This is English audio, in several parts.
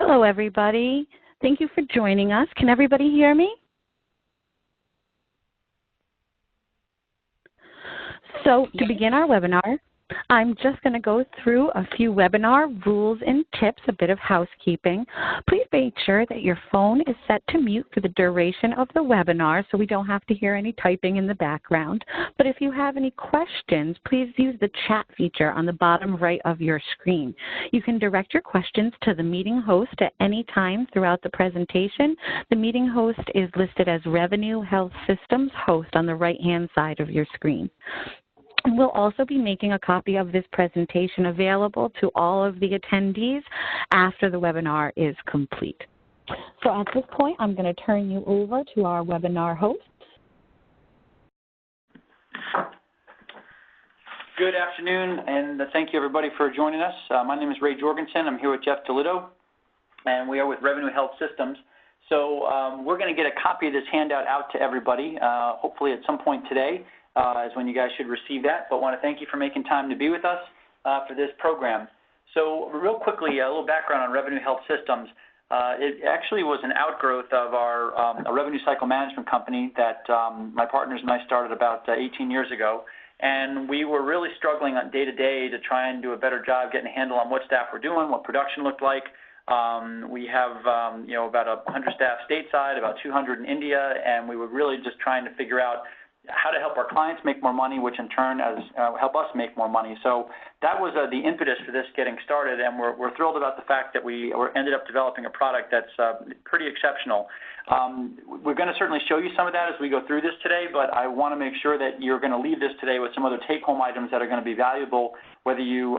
Hello, everybody. Thank you for joining us. Can everybody hear me? So to begin our webinar, I'm just going to go through a few webinar rules and tips, a bit of housekeeping. Please make sure that your phone is set to mute for the duration of the webinar so we don't have to hear any typing in the background. But if you have any questions, please use the chat feature on the bottom right of your screen. You can direct your questions to the meeting host at any time throughout the presentation. The meeting host is listed as Revenue Health Systems Host on the right-hand side of your screen. We'll also be making a copy of this presentation available to all of the attendees after the webinar is complete. So at this point, I'm going to turn you over to our webinar host. Good afternoon, and thank you everybody for joining us. My name is Ray Jorgensen. I'm here with Jeff Toledo, and we are with Revenue Health Systems. So we're going to get a copy of this handout out to everybody, hopefully at some point today. Is when you guys should receive that, but want to thank you for making time to be with us for this program. So real quickly, a little background on Revenue Health Systems. It actually was an outgrowth of our a revenue cycle management company that my partners and I started about 18 years ago, and we were really struggling on day-to-day to try and do a better job getting a handle on what staff were doing, what production looked like. We have about 100 staff stateside, about 200 in India, and we were really just trying to figure out how to help our clients make more money, which in turn help us make more money. So that was the impetus for this getting started, and we're thrilled about the fact that we ended up developing a product that's pretty exceptional. We're going to certainly show you some of that as we go through this today, but I want to make sure that you're going to leave this today with some other take-home items that are going to be valuable, whether you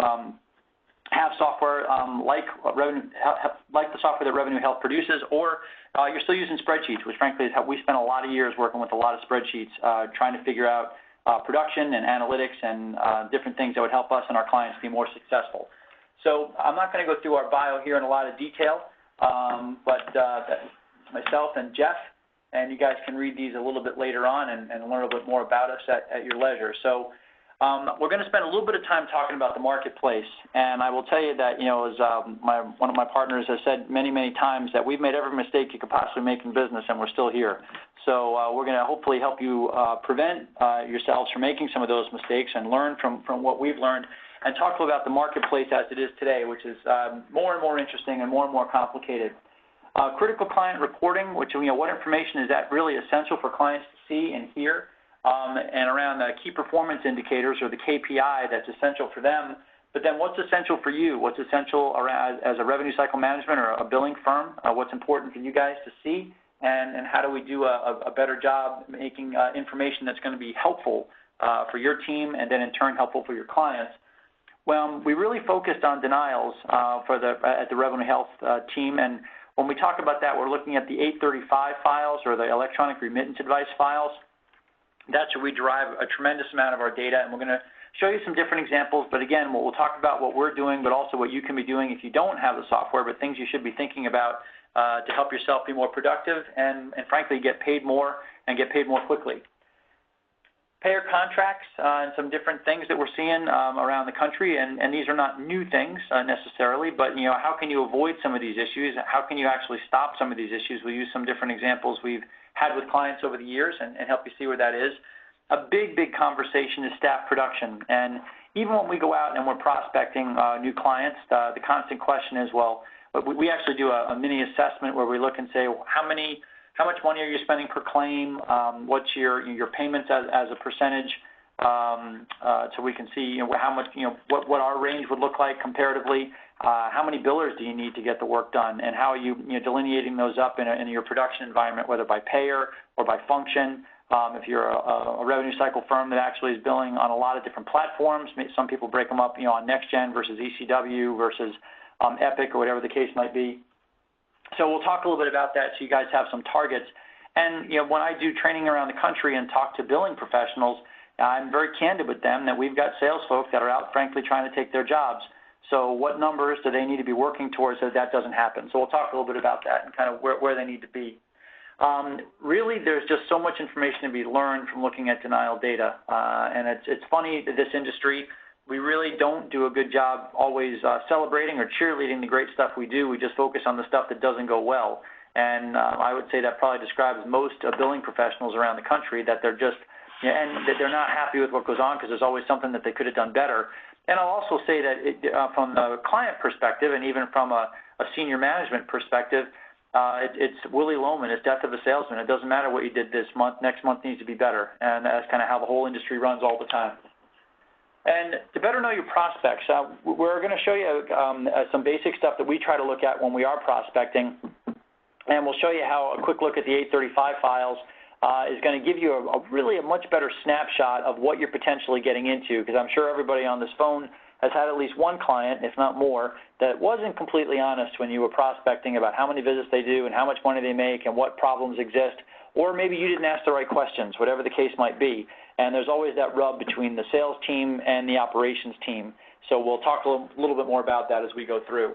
have software like the software that Revenue Health produces, or you're still using spreadsheets, which frankly is how we spent a lot of years working with a lot of spreadsheets, trying to figure out production and analytics and different things that would help us and our clients be more successful. So I'm not going to go through our bio here in a lot of detail, but myself and Jeff, and you guys can read these a little bit later on and learn a little bit more about us at your leisure. So we're going to spend a little bit of time talking about the marketplace, and I will tell you that, as one of my partners has said many, many times, that we've made every mistake you could possibly make in business, and we're still here. So we're going to hopefully help you prevent yourselves from making some of those mistakes and learn from what we've learned, and talk about the marketplace as it is today, which is more and more interesting and more complicated. Critical client reporting, which, what information is that really essential for clients to see and hear? And around the key performance indicators, or the KPI, that's essential for them. But then what's essential for you? What's essential around, as a revenue cycle management or a billing firm? What's important for you guys to see? And how do we do a better job making information that's going to be helpful for your team, and then in turn helpful for your clients? Well, we really focused on denials at the Revenue Health team. And when we talk about that, we're looking at the 835 files, or the electronic remittance advice files. That's where we derive a tremendous amount of our data, and we're going to show you some different examples. But again, we'll talk about what we're doing, but also what you can be doing if you don't have the software, but things you should be thinking about to help yourself be more productive and frankly get paid more and get paid more quickly. Payer contracts and some different things that we're seeing around the country, and these are not new things necessarily, but how can you avoid some of these issues? How can you actually stop some of these issues? We'll use some different examples we've had with clients over the years and help you see where that is. A big conversation is staff production. And even when we go out and we're prospecting new clients, the constant question is, well, we actually do a mini assessment where we look and say, how much money are you spending per claim? What's your payments as a percentage? So we can see how much, what our range would look like comparatively. How many billers do you need to get the work done, and how are you, delineating those up in your production environment, whether by payer or by function? If you're a revenue cycle firm that actually is billing on a lot of different platforms, some people break them up, on NextGen versus ECW versus Epic, or whatever the case might be. So we'll talk a little bit about that so you guys have some targets. And when I do training around the country and talk to billing professionals, I'm very candid with them that we've got sales folks that are out, frankly, trying to take their jobs. So what numbers do they need to be working towards so that doesn't happen? So we'll talk a little bit about that and kind of where they need to be. Really, there's just so much information to be learned from looking at denial data. And it's funny that this industry, we really don't do a good job always celebrating or cheerleading the great stuff we do. We just focus on the stuff that doesn't go well. And I would say that probably describes most billing professionals around the country, that they're just, and that they're not happy with what goes on because there's always something that they could have done better. And I'll also say that from the client perspective and even from a senior management perspective, it's Willy Loman, it's death of a salesman. It doesn't matter what you did this month, next month needs to be better. And that's kind of how the whole industry runs all the time. And to better know your prospects, we're going to show you some basic stuff that we try to look at when we are prospecting. And we'll show you how a quick look at the 835 files is going to give you really a much better snapshot of what you're potentially getting into, because I'm sure everybody on this phone has had at least one client, if not more, that wasn't completely honest when you were prospecting about how many visits they do and how much money they make and what problems exist, or maybe you didn't ask the right questions, whatever the case might be. And there's always that rub between the sales team and the operations team. So we'll talk a little bit more about that as we go through.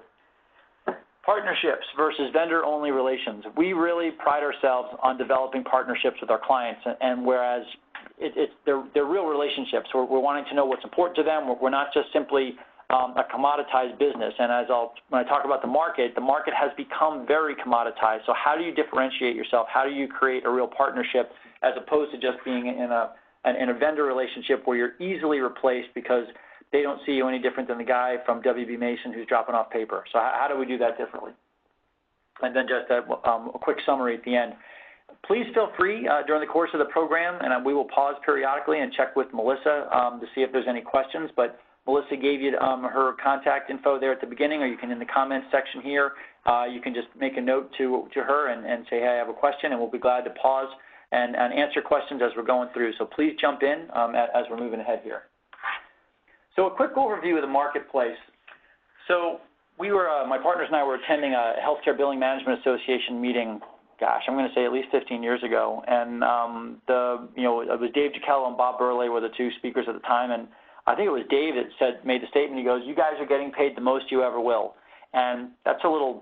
Partnerships versus vendor-only relations. We really pride ourselves on developing partnerships with our clients, and whereas they're real relationships. We're wanting to know what's important to them. We're not just simply a commoditized business. And when I talk about the market has become very commoditized. So how do you differentiate yourself? How do you create a real partnership as opposed to just being in a vendor relationship where you're easily replaced because they don't see you any different than the guy from WB Mason who's dropping off paper. So how do we do that differently? And then just a quick summary at the end. Please feel free during the course of the program, and we will pause periodically and check with Melissa to see if there's any questions. But Melissa gave you her contact info there at the beginning, or you can, in the comments section here, you can just make a note to her and say, hey, I have a question, and we'll be glad to pause and answer questions as we're going through. So please jump in as we're moving ahead here. So a quick overview of the marketplace. So my partners and I were attending a Healthcare Billing Management Association meeting, gosh, I'm going to say at least 15 years ago. And it was Dave Giachello and Bob Burley were the two speakers at the time. And I think it was Dave that made the statement. He goes, "You guys are getting paid the most you ever will." And that's a little,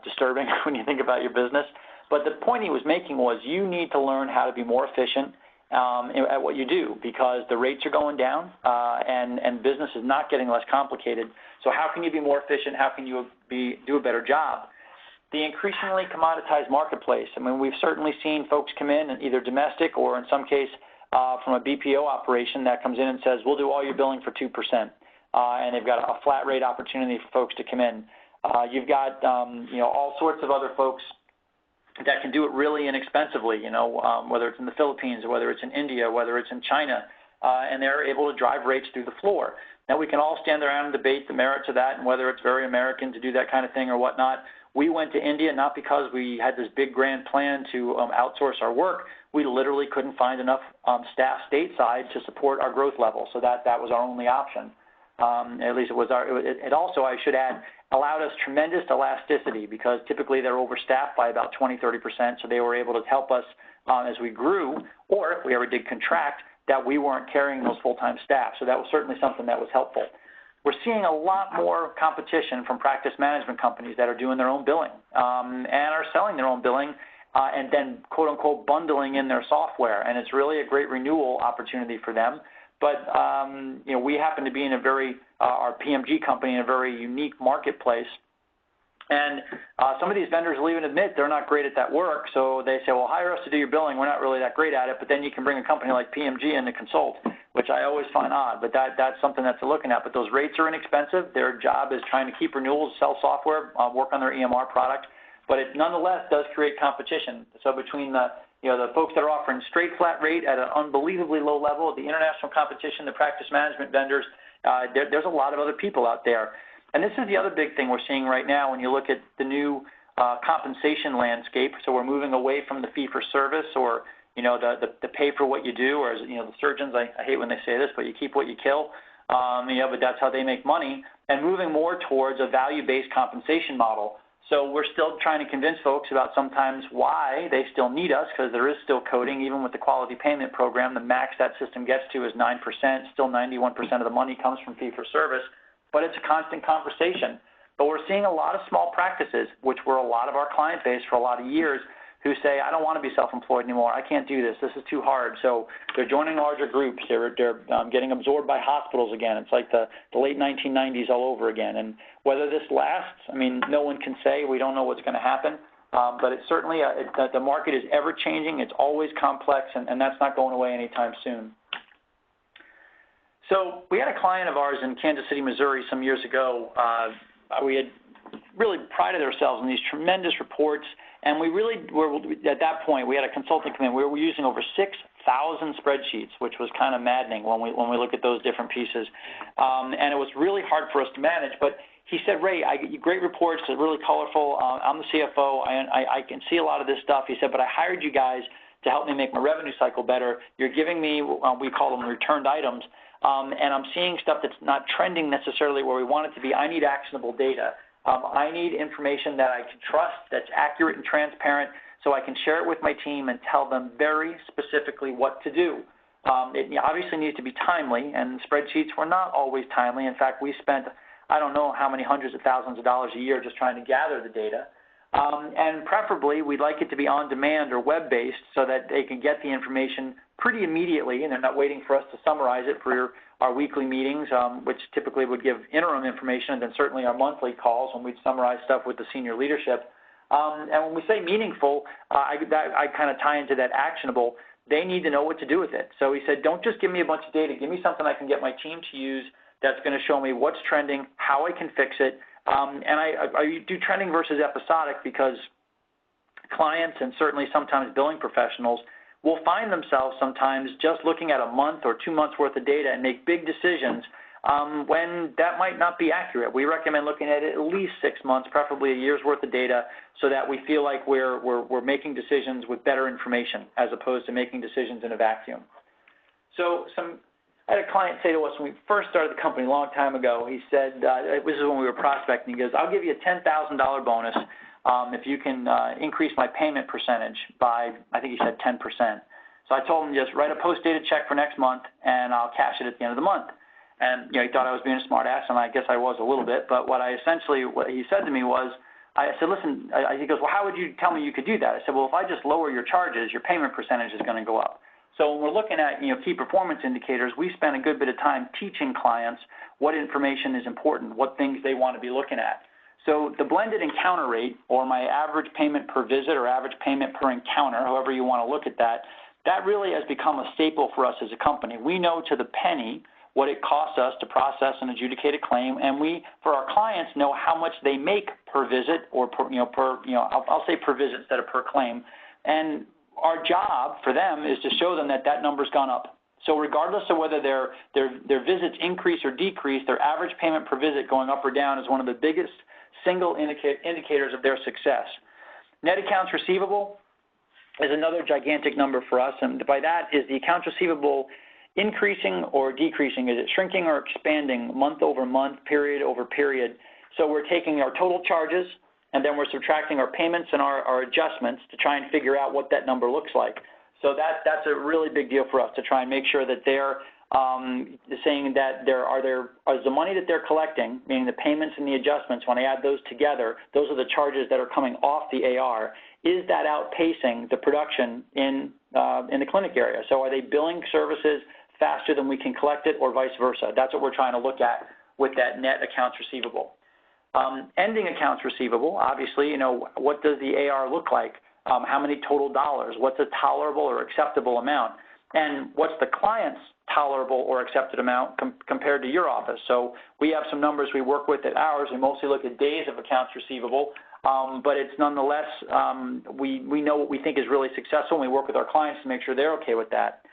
disturbing when you think about your business. But the point he was making was you need to learn how to be more efficient at what you do, because the rates are going down and business is not getting less complicated. So how can you be more efficient? How can you do a better job? The increasingly commoditized marketplace. I mean, we've certainly seen folks come in either domestic or in some case from a BPO operation that comes in and says, we'll do all your billing for 2%. And they've got a flat rate opportunity for folks to come in. You've got all sorts of other folks that can do it really inexpensively, whether it's in the Philippines, or whether it's in India, whether it's in China, and they're able to drive rates through the floor. Now, we can all stand around and debate the merits of that and whether it's very American to do that kind of thing or whatnot. We went to India not because we had this big grand plan to outsource our work. We literally couldn't find enough staff stateside to support our growth level, so that was our only option. At least it was it also, I should add, allowed us tremendous elasticity, because typically they're overstaffed by about 20-30%, so they were able to help us as we grew, or if we ever did contract, that we weren't carrying those full-time staff. So that was certainly something that was helpful. We're seeing a lot more competition from practice management companies that are doing their own billing and are selling their own billing and then, quote-unquote, bundling in their software, and it's really a great renewal opportunity for them. But, we happen to be in our PMG company, in a very unique marketplace. And some of these vendors will even admit they're not great at that work. So they say, well, hire us to do your billing. We're not really that great at it. But then you can bring a company like PMG in to consult, which I always find odd. But that's something that's looking at. But those rates are inexpensive. Their job is trying to keep renewals, sell software, work on their EMR product. But it nonetheless does create competition. So between the folks that are offering straight flat rate at an unbelievably low level, the international competition, the practice management vendors, there's a lot of other people out there. And this is the other big thing we're seeing right now when you look at the new compensation landscape. So we're moving away from the fee-for-service or, the pay for what you do, or, the surgeons, I hate when they say this, but you keep what you kill, but that's how they make money, and moving more towards a value-based compensation model. So we're still trying to convince folks about sometimes why they still need us, because there is still coding. Even with the quality payment program, the max that system gets to is 9%. Still 91% of the money comes from fee-for-service. But it's a constant conversation. But we're seeing a lot of small practices, which were a lot of our client base for a lot of years, who say, I don't want to be self-employed anymore. I can't do this. This is too hard. So they're joining larger groups. They're getting absorbed by hospitals again. It's like the late 1990s all over again. And whether this lasts, I mean, no one can say. We don't know what's going to happen. But it's certainly, the market is ever changing. It's always complex, and that's not going away anytime soon. So we had a client of ours in Kansas City, Missouri some years ago. We had really prided ourselves on these tremendous reports, and we really were, at that point, we had a consulting come in. We were using over 6,000 spreadsheets, which was kind of maddening when we look at those different pieces. And it was really hard for us to manage. But he said, Ray, I get great reports. They're really colorful. I'm the CFO. I can see a lot of this stuff. He said, but I hired you guys to help me make my revenue cycle better. You're giving me, we call them returned items. And I'm seeing stuff that's not trending necessarily where we want it to be. I need actionable data. I need information that I can trust, that's accurate and transparent, so I can share it with my team and tell them very specifically what to do. It obviously needs to be timely, and spreadsheets were not always timely. In fact, we spent, I don't know how many hundreds of thousands of dollars a year just trying to gather the data. And preferably, we'd like it to be on demand or web-based so that they can get the information pretty immediately, and they're not waiting for us to summarize it for our weekly meetings, which typically would give interim information, and then certainly our monthly calls when we'd summarize stuff with the senior leadership. And when we say meaningful, I kind of tie into that actionable. They need to know what to do with it. So he said, don't just give me a bunch of data. Give me something I can get my team to use that's going to show me what's trending, how I can fix it. And I do trending versus episodic because clients and certainly sometimes billing professionals will find themselves sometimes just looking at a month or 2 months worth of data and make big decisions when that might not be accurate. We recommend looking at at least 6 months, preferably a year's worth of data, so that we feel like we're making decisions with better information as opposed to making decisions in a vacuum. So I had a client say to us when we first started the company a long time ago, he said, this is when we were prospecting, he goes, I'll give you a $10,000 bonus if you can increase my payment percentage by, I think he said 10%. So I told him just write a post-dated check for next month and I'll cash it at the end of the month. And he thought I was being a smart ass, and I guess I was a little bit, but what he said to me was, I said, listen, he goes, well, how would you tell me you could do that? I said, well, if I just lower your charges, your payment percentage is going to go up. So when we're looking at key performance indicators, we spend a good bit of time teaching clients what information is important, what things they want to be looking at. So the blended encounter rate, or my average payment per visit or average payment per encounter, however you want to look at that, that really has become a staple for us as a company. We know to the penny what it costs us to process and adjudicate a claim, and we, for our clients, know how much they make per visit or I'll say per visit instead of per claim. And our job for them is to show them that number's gone up. So regardless of whether their visits increase or decrease, their average payment per visit going up or down is one of the biggest single indicators of their success. Net accounts receivable is another gigantic number for us, and by that is the accounts receivable increasing or decreasing? Is it shrinking or expanding month over month, period over period? So we're taking our total charges and then we're subtracting our payments and our adjustments to try and figure out what that number looks like. So that's a really big deal for us to try and make sure that they're saying that is the money that they're collecting, meaning the payments and the adjustments, when I add those together, those are the charges that are coming off the AR. Is that outpacing the production in the clinic area? So are they billing services faster than we can collect it, or vice versa? That's what we're trying to look at with that net accounts receivable. Ending accounts receivable, obviously, what does the AR look like? How many total dollars? What's a tolerable or acceptable amount? And what's the client's tolerable or accepted amount compared to your office? So we have some numbers we work with at ours. We mostly look at days of accounts receivable, but it's nonetheless, we know what we think is really successful, and we work with our clients to make sure they're okay with that.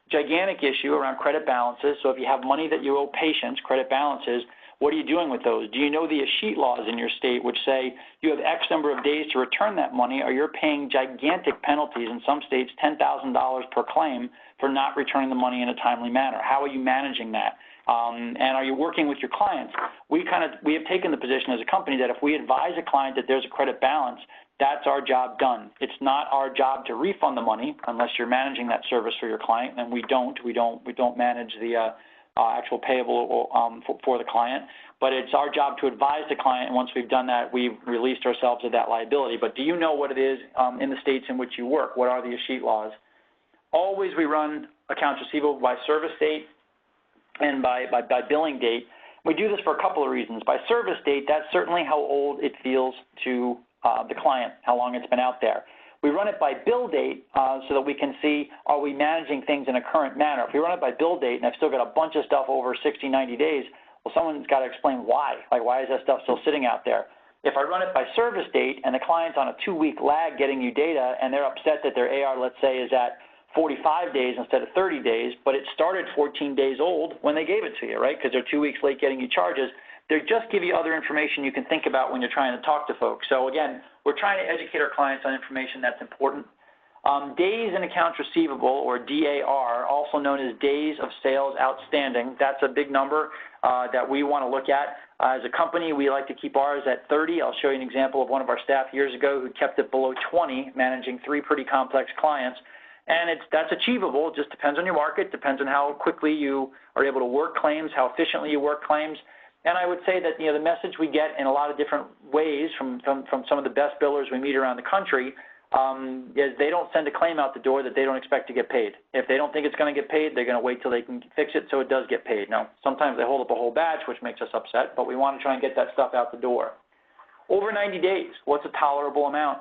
Gigantic issue around credit balances. So if you have money that you owe patients, credit balances, what are you doing with those? Do you know the escheat laws in your state which say you have X number of days to return that money, or you're paying gigantic penalties, in some states $10,000 per claim, for not returning the money in a timely manner? How are you managing that? And are you working with your clients? We have taken the position as a company that if we advise a client that there's a credit balance, that's our job done. It's not our job to refund the money unless you're managing that service for your client, and we don't manage the actual payable for the client. But it's our job to advise the client, and once we've done that, we've released ourselves of that liability. But do you know what it is in the states in which you work? What are the escheat laws? Always we run accounts receivable by service date and by billing date. We do this for a couple of reasons. By service date, that's certainly how old it feels to the client, how long it's been out there. We run it by bill date so that we can see, are we managing things in a current manner? If we run it by bill date and I've still got a bunch of stuff over 60, 90 days, well, someone's got to explain why. Like, why is that stuff still sitting out there? If I run it by service date and the client's on a 2-week lag getting you data and they're upset that their AR, let's say, is at 45 days instead of 30 days, but it started 14 days old when they gave it to you, right? Because they're 2 weeks late getting you charges. They just give you other information you can think about when you're trying to talk to folks. So again, we're trying to educate our clients on information that's important. Days in accounts receivable, or DAR, also known as days of sales outstanding, that's a big number that we want to look at. As a company, we like to keep ours at 30. I'll show you an example of one of our staff years ago who kept it below 20, managing 3 pretty complex clients. And that's achievable. It just depends on your market, depends on how quickly you are able to work claims, how efficiently you work claims. And I would say that the message we get in a lot of different ways from some of the best billers we meet around the country is they don't send a claim out the door that they don't expect to get paid. If they don't think it's going to get paid, they're going to wait till they can fix it so it does get paid. Now, sometimes they hold up a whole batch, which makes us upset, but we want to try and get that stuff out the door. Over 90 days, what's a tolerable amount?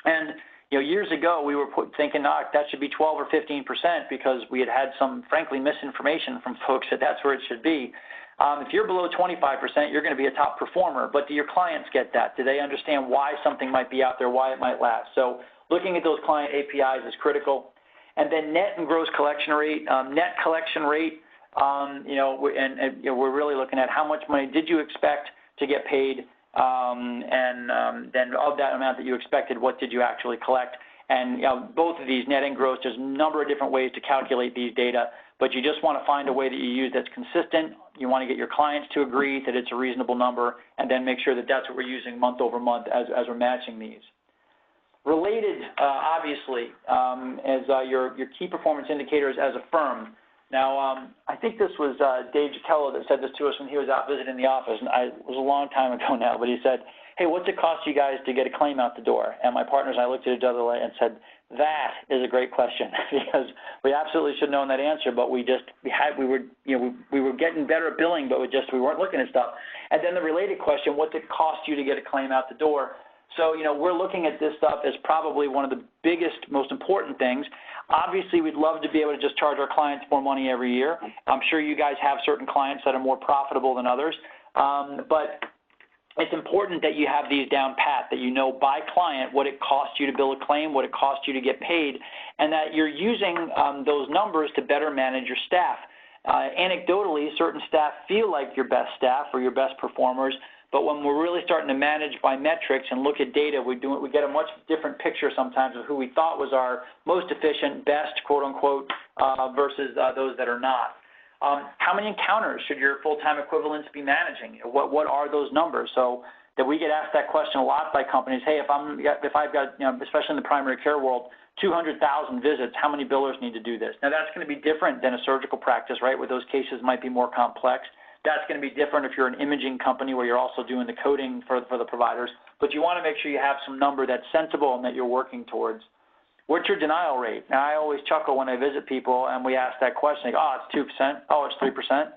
And years ago, we were thinking, that should be 12 or 15% because we had some, frankly, misinformation from folks that that's where it should be. If you're below 25%, you're going to be a top performer, but do your clients get that? Do they understand why something might be out there, why it might last? So looking at those client APIs is critical. And then net and gross collection rate. Net collection rate, we're really looking at how much money did you expect to get paid, and then of that amount that you expected, what did you actually collect? And both of these, net and gross, there's a number of different ways to calculate these data, but you just want to find a way that you use that's consistent. You want to get your clients to agree that it's a reasonable number, and then make sure that that's what we're using month over month as we're matching these. Related, obviously, as your key performance indicators as a firm. Now, I think this was Dave Giacello that said this to us when he was out visiting the office, and it was a long time ago now, but he said, hey, what's it cost you guys to get a claim out the door? And my partners and I looked at each other and said, that is a great question, because we absolutely should have known that answer, but we were getting better at billing, but we weren't looking at stuff. And then the related question, what's it cost you to get a claim out the door? So, we're looking at this stuff as probably one of the biggest, most important things. Obviously, we'd love to be able to just charge our clients more money every year. I'm sure you guys have certain clients that are more profitable than others, but it's important that you have these down pat, that you know by client what it costs you to bill a claim, what it costs you to get paid, and that you're using those numbers to better manage your staff. Anecdotally, certain staff feel like your best staff or your best performers, but when we're really starting to manage by metrics and look at data, we get a much different picture sometimes of who we thought was our most efficient, best, quote unquote, versus those that are not. How many encounters should your full-time equivalents be managing? What are those numbers? So that we get asked that question a lot by companies. Hey, if I've got, especially in the primary care world, 200,000 visits, how many billers need to do this? Now that's going to be different than a surgical practice, right, where those cases might be more complex. That's going to be different if you're an imaging company where you're also doing the coding for the providers. But you want to make sure you have some number that's sensible and that you're working towards. What's your denial rate? Now, I always chuckle when I visit people and we ask that question. They go, oh, it's 2%. Oh, it's 3%.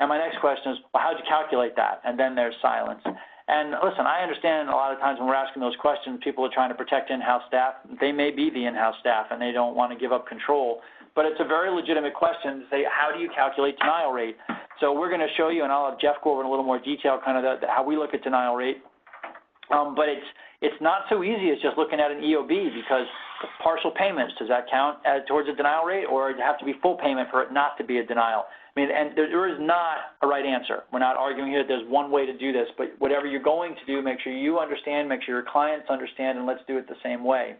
And my next question is, well, how'd you calculate that? And then there's silence. And listen, I understand a lot of times when we're asking those questions, people are trying to protect in-house staff. They may be the in-house staff and they don't want to give up control. But it's a very legitimate question to say, how do you calculate denial rate? So we're going to show you, and I'll have Jeff go over in a little more detail, kind of how we look at denial rate. But it's not so easy as just looking at an EOB, because partial payments, does that count towards a denial rate, or does it have to be full payment for it not to be a denial? I mean, and there is not a right answer. We're not arguing here that there's one way to do this, but whatever you're going to do, make sure you understand, make sure your clients understand, and let's do it the same way.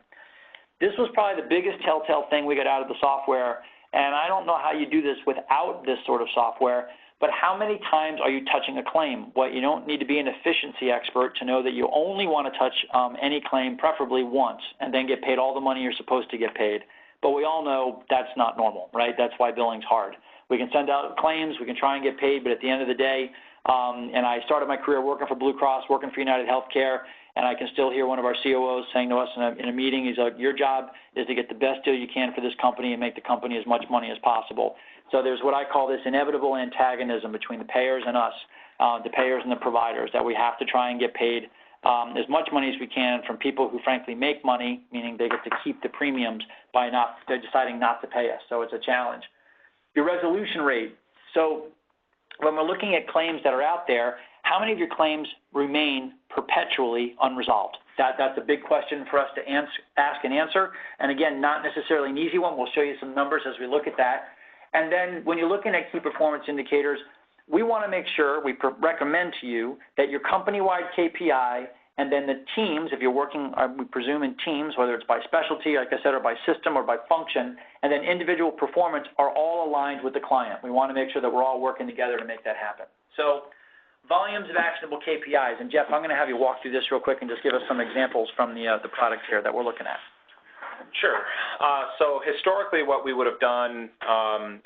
This was probably the biggest telltale thing we got out of the software, and I don't know how you do this without this sort of software, but how many times are you touching a claim? Well, you don't need to be an efficiency expert to know that you only want to touch any claim, preferably once, and then get paid all the money you're supposed to get paid. But we all know that's not normal, right? That's why billing's hard. We can send out claims, we can try and get paid, but at the end of the day, and I started my career working for Blue Cross, working for United Healthcare, and I can still hear one of our COOs saying to us in a meeting, he's like, your job is to get the best deal you can for this company and make the company as much money as possible. So there's what I call this inevitable antagonism between the payers and us, the payers and the providers, that we have to try and get paid as much money as we can from people who frankly make money, meaning they get to keep the premiums by they're deciding not to pay us. So it's a challenge. Your resolution rate. So when we're looking at claims that are out there, how many of your claims remain perpetually unresolved? That's a big question for us to ask and answer. And again, not necessarily an easy one. We'll show you some numbers as we look at that. And then when you're looking at key performance indicators, we want to make sure, we recommend to you that your company-wide KPI and then the teams, if you're working, we presume in teams, whether it's by specialty, like I said, or by system or by function, and then individual performance are all aligned with the client. We want to make sure that we're all working together to make that happen. So volumes of actionable KPIs. And Jeff, I'm going to have you walk through this real quick and just give us some examples from the product here that we're looking at. Sure. So historically what we would have done,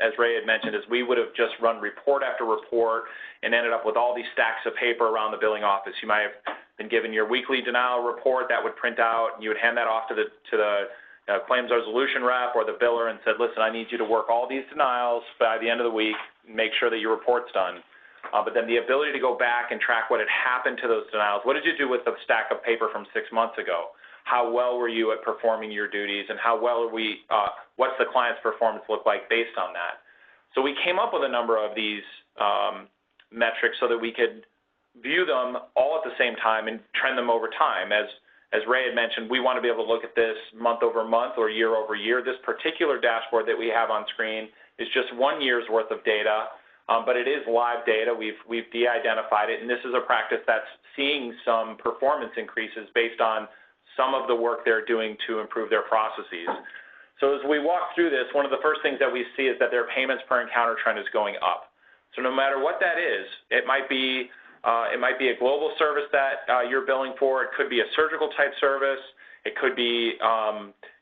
as Ray had mentioned, is we would have just run report after report and ended up with all these stacks of paper around the billing office. You might have been given your weekly denial report that would print out, and you would hand that off to the claims resolution rep or the biller and said, listen, I need you to work all these denials by the end of the week and make sure that your report's done. But then the ability to go back and track what had happened to those denials. What did you do with the stack of paper from 6 months ago? How well were you at performing your duties, and how well are we, what's the client's performance look like based on that? So we came up with a number of these metrics so that we could view them all at the same time and trend them over time. As Ray had mentioned, we want to be able to look at this month over month or year over year. This particular dashboard that we have on screen is just 1 year's worth of data, but it is live data. We've de-identified it, and this is a practice that's seeing some performance increases based on some of the work they're doing to improve their processes. So as we walk through this, one of the first things that we see is that their payments per encounter trend is going up. So no matter what that is, it might be a global service that you're billing for. It could be a surgical type service. It could be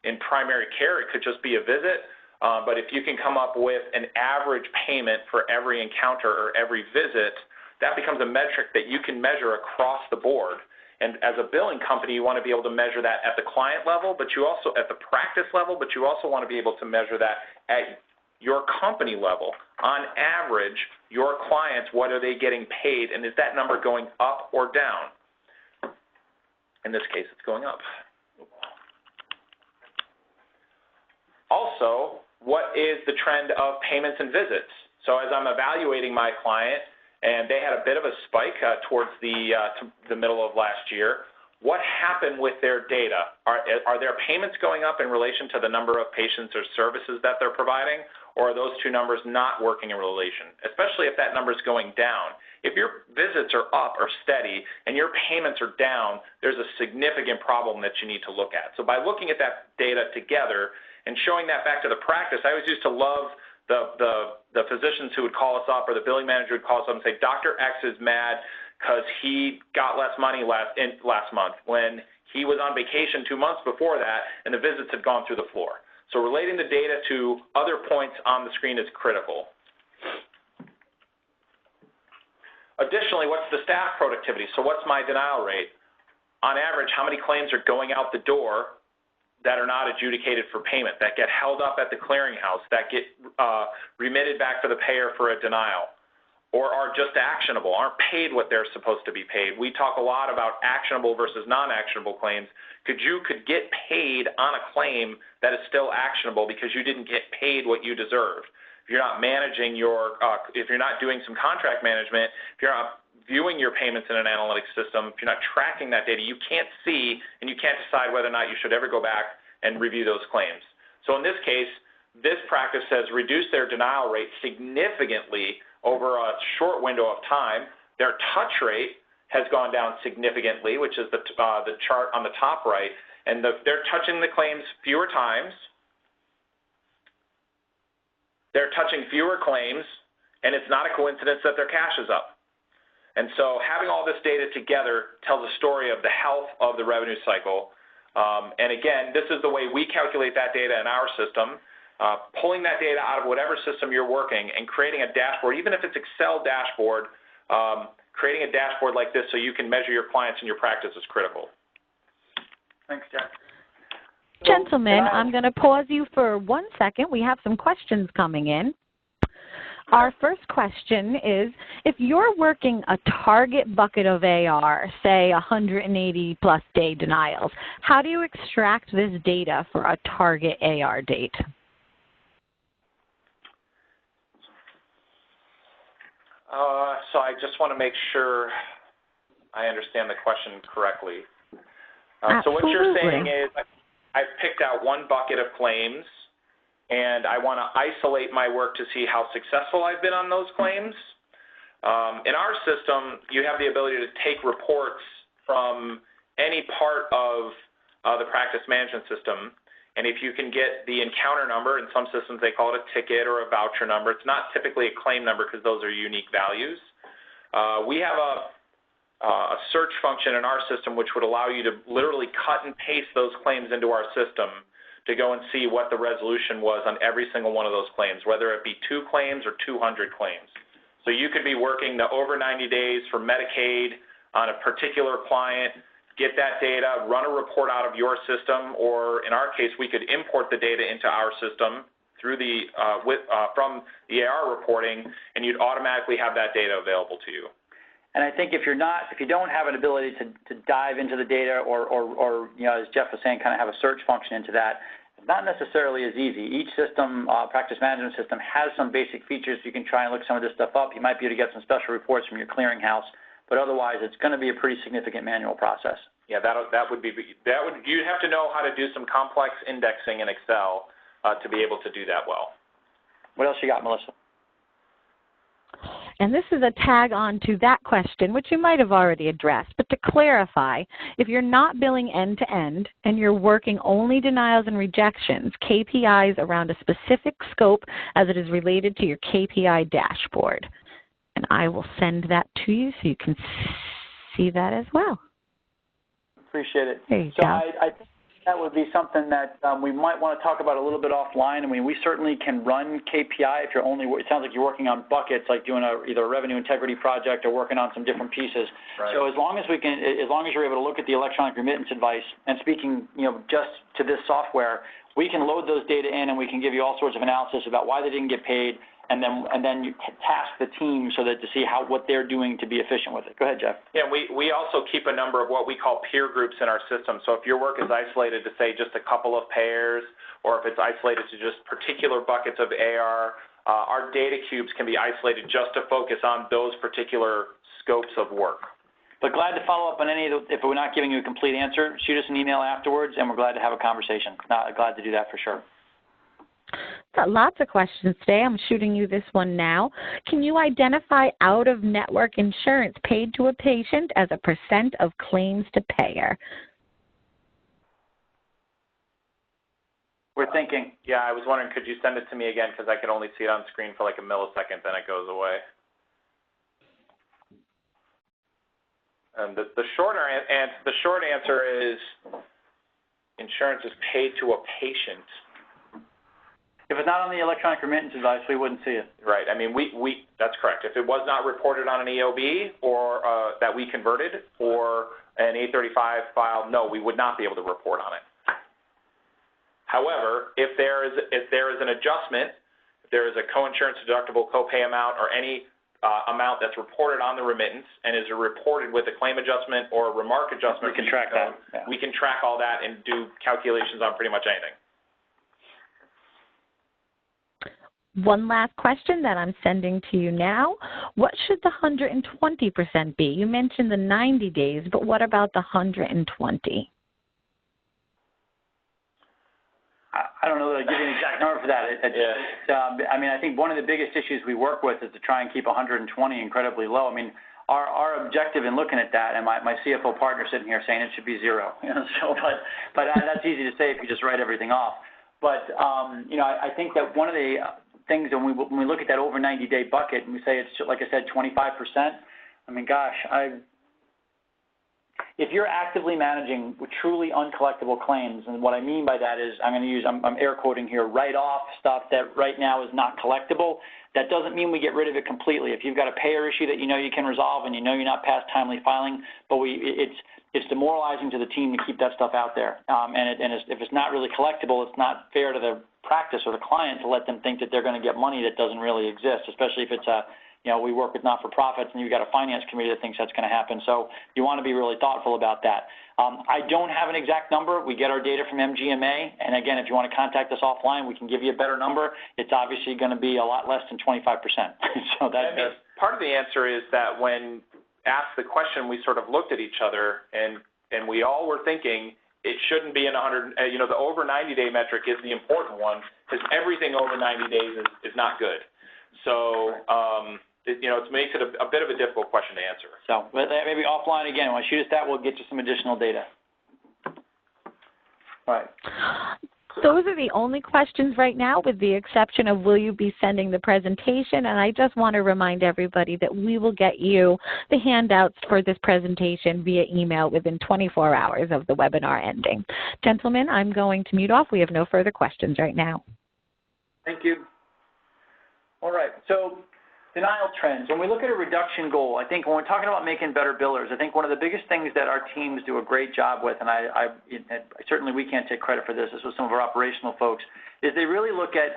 in primary care. It could just be a visit. But if you can come up with an average payment for every encounter or every visit, that becomes a metric that you can measure across the board. And as a billing company, you want to be able to measure that at the client level, but you also at the practice level, but you also want to be able to measure that at your company level. On average, your clients, what are they getting paid, and is that number going up or down? In this case, it's going up. Also, what is the trend of payments and visits? So as I'm evaluating my client, and they had a bit of a spike towards the middle of last year, what happened with their data? Are their payments going up in relation to the number of patients or services that they're providing, or are those two numbers not working in relation, especially if that number is going down? If your visits are up or steady and your payments are down, there's a significant problem that you need to look at. So by looking at that data together and showing that back to the practice, I always used to love the physicians who would call us up, or the billing manager would call us up and say, Dr. X is mad because he got less money last month when he was on vacation 2 months before that and the visits had gone through the floor. So relating the data to other points on the screen is critical. Additionally, what's the staff productivity? So what's my denial rate? On average, how many claims are going out the door that are not adjudicated for payment, that get held up at the clearinghouse, that get remitted back to the payer for a denial, or are just actionable, aren't paid what they're supposed to be paid? We talk a lot about actionable versus non-actionable claims. You could get paid on a claim that is still actionable because you didn't get paid what you deserved. If you're not managing if you're not doing some contract management, if you're not viewing your payments in an analytics system, if you're not tracking that data, you can't see and you can't decide whether or not you should ever go back and review those claims. So in this case, this practice has reduced their denial rate significantly over a short window of time. Their touch rate has gone down significantly, which is the chart on the top right, and they're touching the claims fewer times. They're touching fewer claims, and it's not a coincidence that their cash is up. And so having all this data together tells a story of the health of the revenue cycle. And again, this is the way we calculate that data in our system. pulling that data out of whatever system you're working and creating a dashboard, even if it's Excel dashboard, creating a dashboard like this so you can measure your clients and your practice is critical. Thanks, Jeff. Gentlemen, I'm going to pause you for 1 second. We have some questions coming in. Our first question is, if you're working a target bucket of AR, say 180 plus day denials, how do you extract this data for a target AR date? So I just want to make sure I understand the question correctly. So what you're saying is I've picked out one bucket of claims, and I want to isolate my work to see how successful I've been on those claims. In our system, you have the ability to take reports from any part of the practice management system, and if you can get the encounter number, in some systems they call it a ticket or a voucher number. It's not typically a claim number because those are unique values. We have a search function in our system which would allow you to literally cut and paste those claims into our system to go and see what the resolution was on every single one of those claims, whether it be 2 claims or 200 claims. So you could be working the over 90 days for Medicaid on a particular client, get that data, run a report out of your system, or in our case, we could import the data into our system through the from the AR reporting, and you'd automatically have that data available to you. And I think if you don't have an ability to dive into the data or you know, as Jeff was saying, kind of have a search function into that, it's not necessarily as easy. Each system, practice management system, has some basic features. You can try and look some of this stuff up. You might be able to get some special reports from your clearinghouse, but otherwise, it's going to be a pretty significant manual process. Yeah, you'd have to know how to do some complex indexing in Excel to be able to do that well. What else you got, Melissa? And this is a tag on to that question, which you might have already addressed. But to clarify, if you're not billing end-to-end and you're working only denials and rejections, KPIs around a specific scope as it is related to your KPI dashboard. And I will send that to you so you can see that as well. Appreciate it. There you go. I think that would be something that we might want to talk about a little bit offline. I mean, we certainly can run KPI if you're only, it sounds like you're working on buckets, like doing either a revenue integrity project or working on some different pieces. Right. So as long as you're able to look at the electronic remittance advice and speaking, you know, just to this software, we can load those data in and we can give you all sorts of analysis about why they didn't get paid, and then you task the team so that to see what they're doing to be efficient with it. Go ahead, Jeff. Yeah, we also keep a number of what we call peer groups in our system. So if your work is isolated to, say, just a couple of payers, or if it's isolated to just particular buckets of AR, our data cubes can be isolated just to focus on those particular scopes of work. But glad to follow up on any of the, if we're not giving you a complete answer, shoot us an email afterwards, and we're glad to have a conversation. Glad to do that for sure. Got lots of questions today. I'm shooting you this one now. Can you identify out-of-network insurance paid to a patient as a % of claims to payer? We're thinking. Yeah, I was wondering, could you send it to me again, because I could only see it on screen for like a millisecond, then it goes away. And the short answer is insurance is paid to a patient. If it's not on the electronic remittance advice, we wouldn't see it. Right. I mean, that's correct. If it was not reported on an EOB or that we converted or an 835 file, no, we would not be able to report on it. However, if there is an adjustment, if there is a coinsurance deductible copay amount or any amount that's reported on the remittance and is reported with a claim adjustment or a remark adjustment, we can track that. Yeah. We can track all that and do calculations on pretty much anything. One last question that I'm sending to you now. What should the 120% be? You mentioned the 90 days, but what about the 120? I don't know that I'll give you an exact number for that. I mean, I think one of the biggest issues we work with is to try and keep 120 incredibly low. I mean, our objective in looking at that, and my CFO partner sitting here saying it should be 0. You know, so, but that's easy to say if you just write everything off. But you know, I think that one of the things when we look at that over 90-day bucket and we say it's, like I said, 25%, I mean, gosh, if you're actively managing truly uncollectible claims, and what I mean by that is I'm air quoting here, write off stuff that right now is not collectible, that doesn't mean we get rid of it completely. If you've got a payer issue that you know you can resolve and you know you're not past timely filing, but it's demoralizing to the team to keep that stuff out there. If it's not really collectible, it's not fair to the practice or the client to let them think that they're going to get money that doesn't really exist, especially if it's we work with not-for-profits and you've got a finance committee that thinks that's going to happen. So you want to be really thoughtful about that. I don't have an exact number. We get our data from MGMA. And again, if you want to contact us offline, we can give you a better number. It's obviously going to be a lot less than 25%. So that's part of the answer is that when asked the question, we sort of looked at each other and we all were thinking it shouldn't be in 100, the over 90-day metric is the important one because everything over 90 days is not good. So, it makes it a bit of a difficult question to answer. So maybe offline again, when I shoot us that, we'll get you some additional data. All right. Those are the only questions right now, with the exception of will you be sending the presentation. And I just want to remind everybody that we will get you the handouts for this presentation via email within 24 hours of the webinar ending. Gentlemen, I'm going to mute off. We have no further questions right now. Thank you. All right. So denial trends. When we look at a reduction goal, I think when we're talking about making better billers, I think one of the biggest things that our teams do a great job with, and certainly we can't take credit for this with some of our operational folks, is they really look at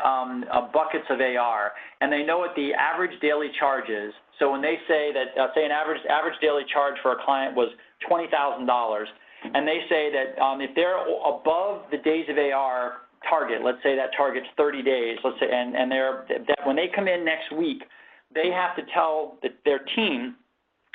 buckets of AR, and they know what the average daily charge is. So when they say that, say an average daily charge for a client was $20,000, and they say that if they're above the days of AR target, let's say that target's 30 days, let's say, and when they come in next week, they have to tell their team,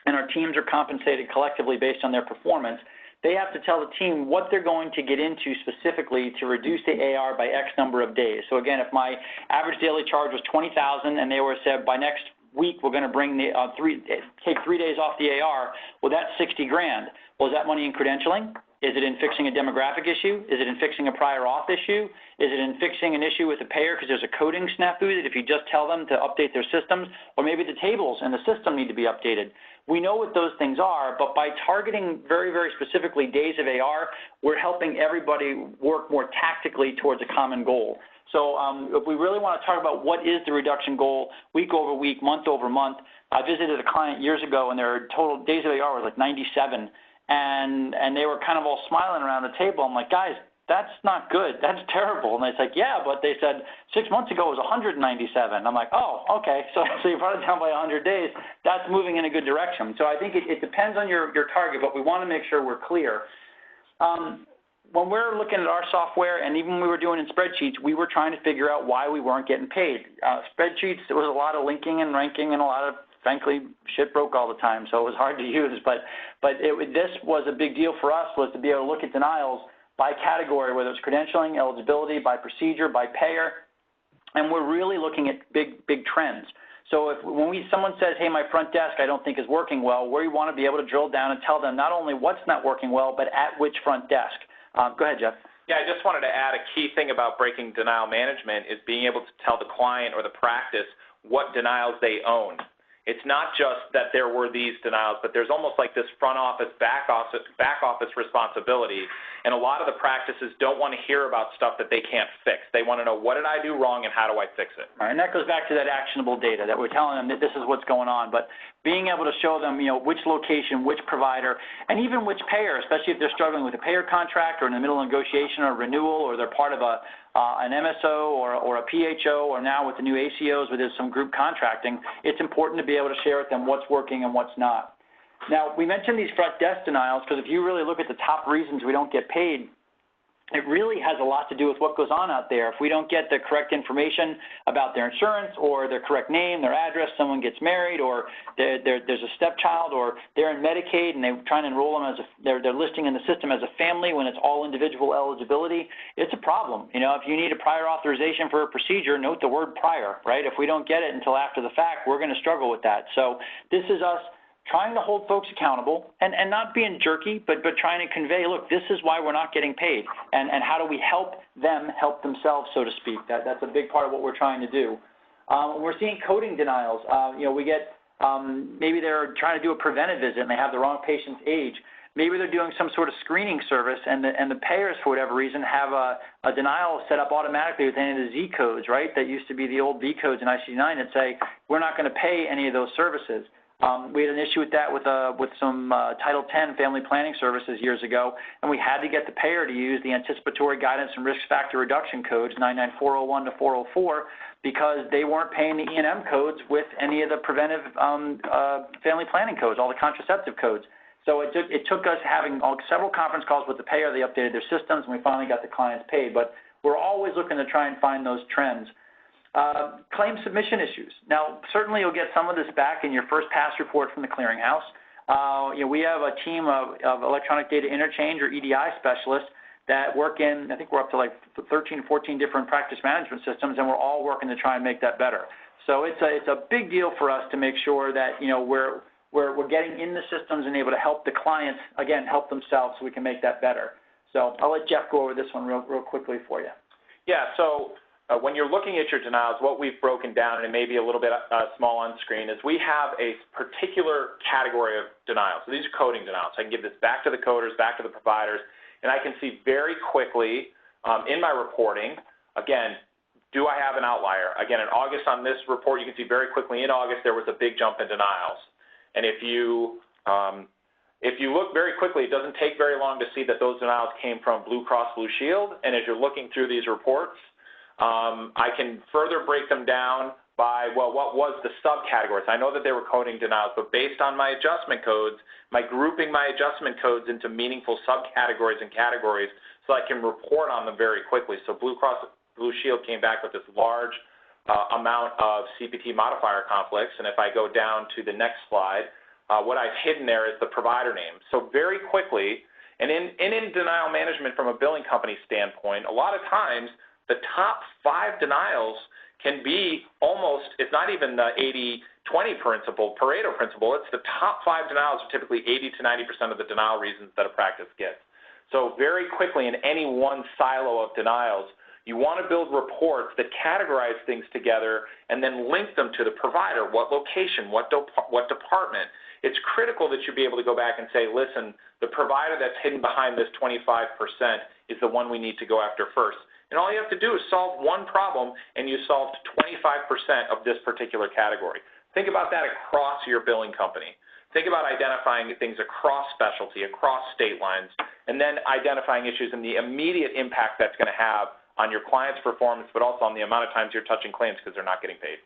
and our teams are compensated collectively based on their performance, they have to tell the team what they're going to get into specifically to reduce the AR by X number of days. So again, if my average daily charge was $20,000 and they were said by next week we're going to bring take 3 days off the AR, well, that's $60,000. Well, is that money in credentialing? Is it in fixing a demographic issue? Is it in fixing a prior auth issue? Is it in fixing an issue with a payer because there's a coding snafu that if you just tell them to update their systems, or maybe the tables in the system need to be updated? We know what those things are, but by targeting very, very specifically days of AR, we're helping everybody work more tactically towards a common goal. So if we really want to talk about what is the reduction goal week over week, month over month, I visited a client years ago and their total days of AR was like 97. And they were kind of all smiling around the table. I'm like, guys, that's not good. That's terrible. And they're like, yeah, but they said 6 months ago it was 197. I'm like, oh, okay. So you brought it down by 100 days. That's moving in a good direction. So I think it depends on your target, but we want to make sure we're clear. When we're looking at our software, and even when we were doing in spreadsheets, we were trying to figure out why we weren't getting paid. Spreadsheets, there was a lot of linking and ranking and a lot of, frankly, shit broke all the time, so it was hard to use. But this was a big deal for us, was to be able to look at denials by category, whether it's credentialing, eligibility, by procedure, by payer, and we're really looking at big trends. So when someone says, hey, my front desk I don't think is working well, we want to be able to drill down and tell them not only what's not working well, but at which front desk. Go ahead, Jeff. Yeah, I just wanted to add a key thing about breaking denial management is being able to tell the client or the practice what denials they own. It's not just that there were these denials, but there's almost like this front office, back office responsibility. And a lot of the practices don't want to hear about stuff that they can't fix. They want to know, what did I do wrong and how do I fix it? All right, and that goes back to that actionable data that we're telling them that this is what's going on. But being able to show them, which location, which provider, and even which payer, especially if they're struggling with a payer contract or in the middle of negotiation or renewal, or they're part of an MSO or a PHO, or now with the new ACOs where there's some group contracting, it's important to be able to share with them what's working and what's not. Now, we mentioned these front desk denials because if you really look at the top reasons we don't get paid, it really has a lot to do with what goes on out there. If we don't get the correct information about their insurance or their correct name, their address, someone gets married, or there's a stepchild, or they're in Medicaid and they're trying to enroll them they're listing in the system as a family when it's all individual eligibility, it's a problem. If you need a prior authorization for a procedure, note the word prior, right? If we don't get it until after the fact, we're going to struggle with that. So this is us trying to hold folks accountable and not being jerky, but trying to convey, look, this is why we're not getting paid, and how do we help them help themselves, so to speak. That's a big part of what we're trying to do. We're seeing coding denials. We get maybe they're trying to do a preventive visit and they have the wrong patient's age. maybe they're doing some sort of screening service, and the payers, for whatever reason, have a denial set up automatically with any of the Z codes, right? That used to be the old V codes in ICD-9 that say, we're not going to pay any of those services. We had an issue with that with some Title X family planning services years ago, and we had to get the payer to use the anticipatory guidance and risk factor reduction codes, 99401 to 404, because they weren't paying the E&M codes with any of the preventive family planning codes, all the contraceptive codes. So it took us having several conference calls with the payer. They updated their systems, and we finally got the clients paid. But we're always looking to try and find those trends. Claim submission issues. Now, certainly you'll get some of this back in your first pass report from the clearinghouse. We have a team of electronic data interchange or EDI specialists that work in, I think we're up to like 13, 14 different practice management systems, and we're all working to try and make that better. So it's a big deal for us to make sure that, we're getting in the systems and able to help the clients, again, help themselves so we can make that better. So I'll let Jeff go over this one real quickly for you. Yeah, so when you're looking at your denials, what we've broken down, and it may be a little bit small on screen, is we have a particular category of denials. So these are coding denials. I can give this back to the coders, back to the providers, and I can see very quickly in my reporting, again, do I have an outlier? Again, in August on this report, you can see very quickly in August there was a big jump in denials. And if you look very quickly, it doesn't take very long to see that those denials came from Blue Cross Blue Shield. And as you're looking through these reports, I can further break them down by, well, what was the subcategories? I know that they were coding denials, but based on my adjustment codes, grouping my adjustment codes into meaningful subcategories and categories so I can report on them very quickly. So Blue Cross Blue Shield came back with this large amount of CPT modifier conflicts, and if I go down to the next slide, what I've hidden there is the provider name. So very quickly, and in denial management from a billing company standpoint, a lot of times the top 5 denials can be almost, it's not even the 80-20 principle, Pareto principle, it's the top 5 denials are typically 80 to 90% of the denial reasons that a practice gets. So very quickly in any one silo of denials, you want to build reports that categorize things together and then link them to the provider, what location, what department. It's critical that you be able to go back and say, listen, the provider that's hidden behind this 25% is the one we need to go after first. And all you have to do is solve one problem, and you solved 25% of this particular category. Think about that across your billing company. Think about identifying things across specialty, across state lines, and then identifying issues and the immediate impact that's going to have on your client's performance, but also on the amount of times you're touching claims because they're not getting paid.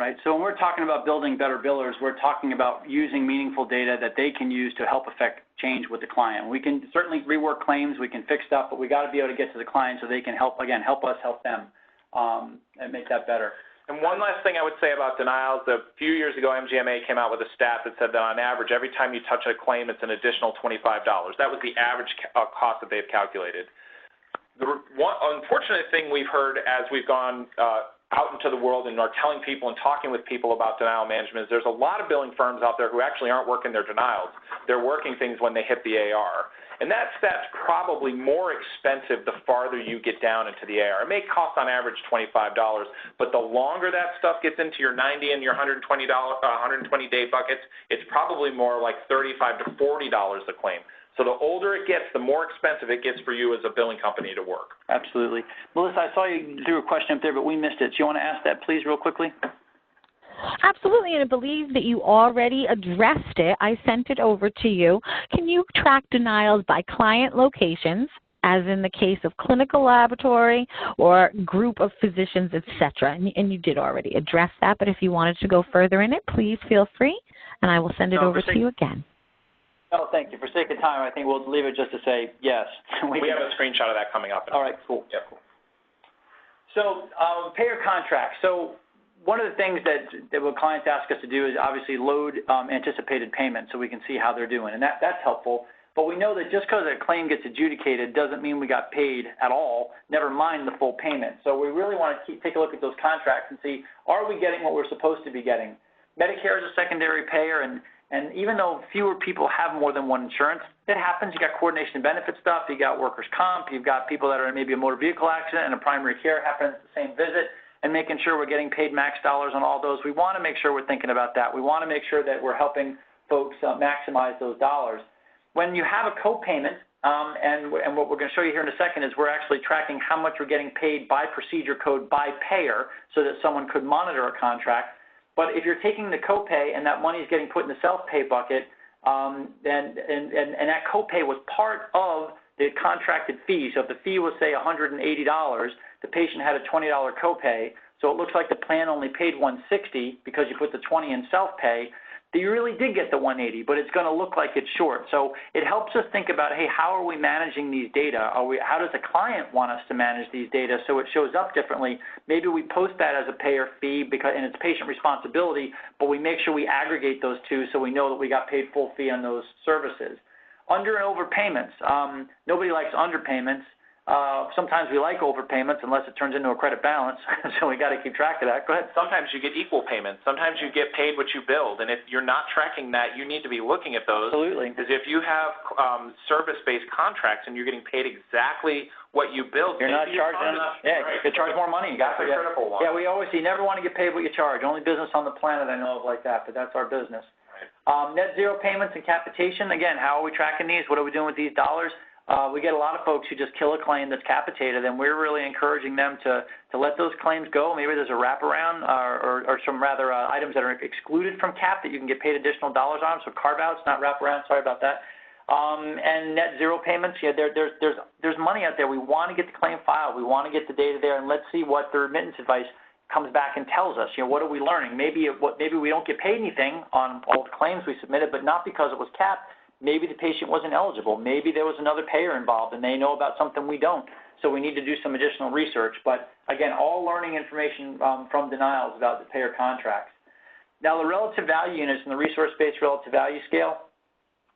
Right. So when we're talking about building better billers, we're talking about using meaningful data that they can use to help affect change with the client. We can certainly rework claims, we can fix stuff, but we got to be able to get to the client so they can help us help them, and make that better. And one last thing I would say about denials, a few years ago, MGMA came out with a stat that said that on average, every time you touch a claim, it's an additional $25. That was the average cost that they've calculated. The one unfortunate thing we've heard as we've gone out into the world and are telling people and talking with people about denial management is there's a lot of billing firms out there who actually aren't working their denials. They're working things when they hit the AR. And that's probably more expensive the farther you get down into the AR. It may cost on average $25, but the longer that stuff gets into your 90 and your $120-day buckets, it's probably more like $35 to $40 a claim. So the older it gets, the more expensive it gets for you as a billing company to work. Absolutely. Melissa, I saw you threw a question up there, but we missed it. So you want to ask that, please, real quickly? Absolutely, and I believe that you already addressed it. I sent it over to you. Can you track denials by client locations, as in the case of clinical laboratory or group of physicians, et cetera? And you did already address that, but if you wanted to go further in it, please feel free, and I will send it over to you again. Oh, thank you. For sake of time, I think we'll leave it just to say yes. We have a screenshot of that coming up. All right, cool. Yeah, cool. So payer contracts. So one of the things that what clients ask us to do is obviously load anticipated payments so we can see how they're doing, and that's helpful. But we know that just because a claim gets adjudicated doesn't mean we got paid at all, never mind the full payment. So we really want to take a look at those contracts and see, are we getting what we're supposed to be getting? Medicare is a secondary payer, and even though fewer people have more than one insurance, it happens. You got coordination of benefit stuff, you got workers' comp, you've got people that are in maybe a motor vehicle accident and a primary care happens at the same visit, and making sure we're getting paid max dollars on all those. We want to make sure we're thinking about that. We want to make sure that we're helping folks maximize those dollars. when you have a co-payment, and what we're going to show you here in a second is we're actually tracking how much we're getting paid by procedure code by payer so that someone could monitor a contract. But if you're taking the copay and that money is getting put in the self-pay bucket, and that copay was part of the contracted fee. So if the fee was, say, $180, the patient had a $20 copay, so it looks like the plan only paid $160 because you put the $20 in self-pay. You really did get the $180, but it's going to look like it's short. So it helps us think about, hey, how are we managing these data? How does the client want us to manage these data so it shows up differently? Maybe we post that as a payer fee and it's patient responsibility, but we make sure we aggregate those two so we know that we got paid full fee on those services. Under and overpayments. Nobody likes underpayments. Sometimes we like overpayments unless it turns into a credit balance, so we got to keep track of that. Go ahead. Sometimes you get equal payments. Sometimes you get paid what you billed, and if you're not tracking that, you need to be looking at those. Absolutely. Because if you have service-based contracts and you're getting paid exactly what you billed, you're not charging enough. Yeah, right. You could charge more money. That's a critical one. Yeah, we always say you never want to get paid what you charge. Only business on the planet I know of like that, but that's our business. Right. Net zero payments and capitation. Again, how are we tracking these? What are we doing with these dollars? We get a lot of folks who just kill a claim that's capitated, and we're really encouraging them to let those claims go. Maybe there's a wraparound or some rather items that are excluded from CAP that you can get paid additional dollars on, so carve-outs, not wraparound. Sorry about that. And net zero payments, yeah, there's money out there. We want to get the claim filed. We want to get the data there, and let's see what the remittance advice comes back and tells us. What are we learning? Maybe we don't get paid anything on all the claims we submitted, but not because it was capped. Maybe the patient wasn't eligible. Maybe there was another payer involved and they know about something we don't. So we need to do some additional research. But again, all learning information from denials about the payer contracts. Now the relative value units and the resource-based relative value scale,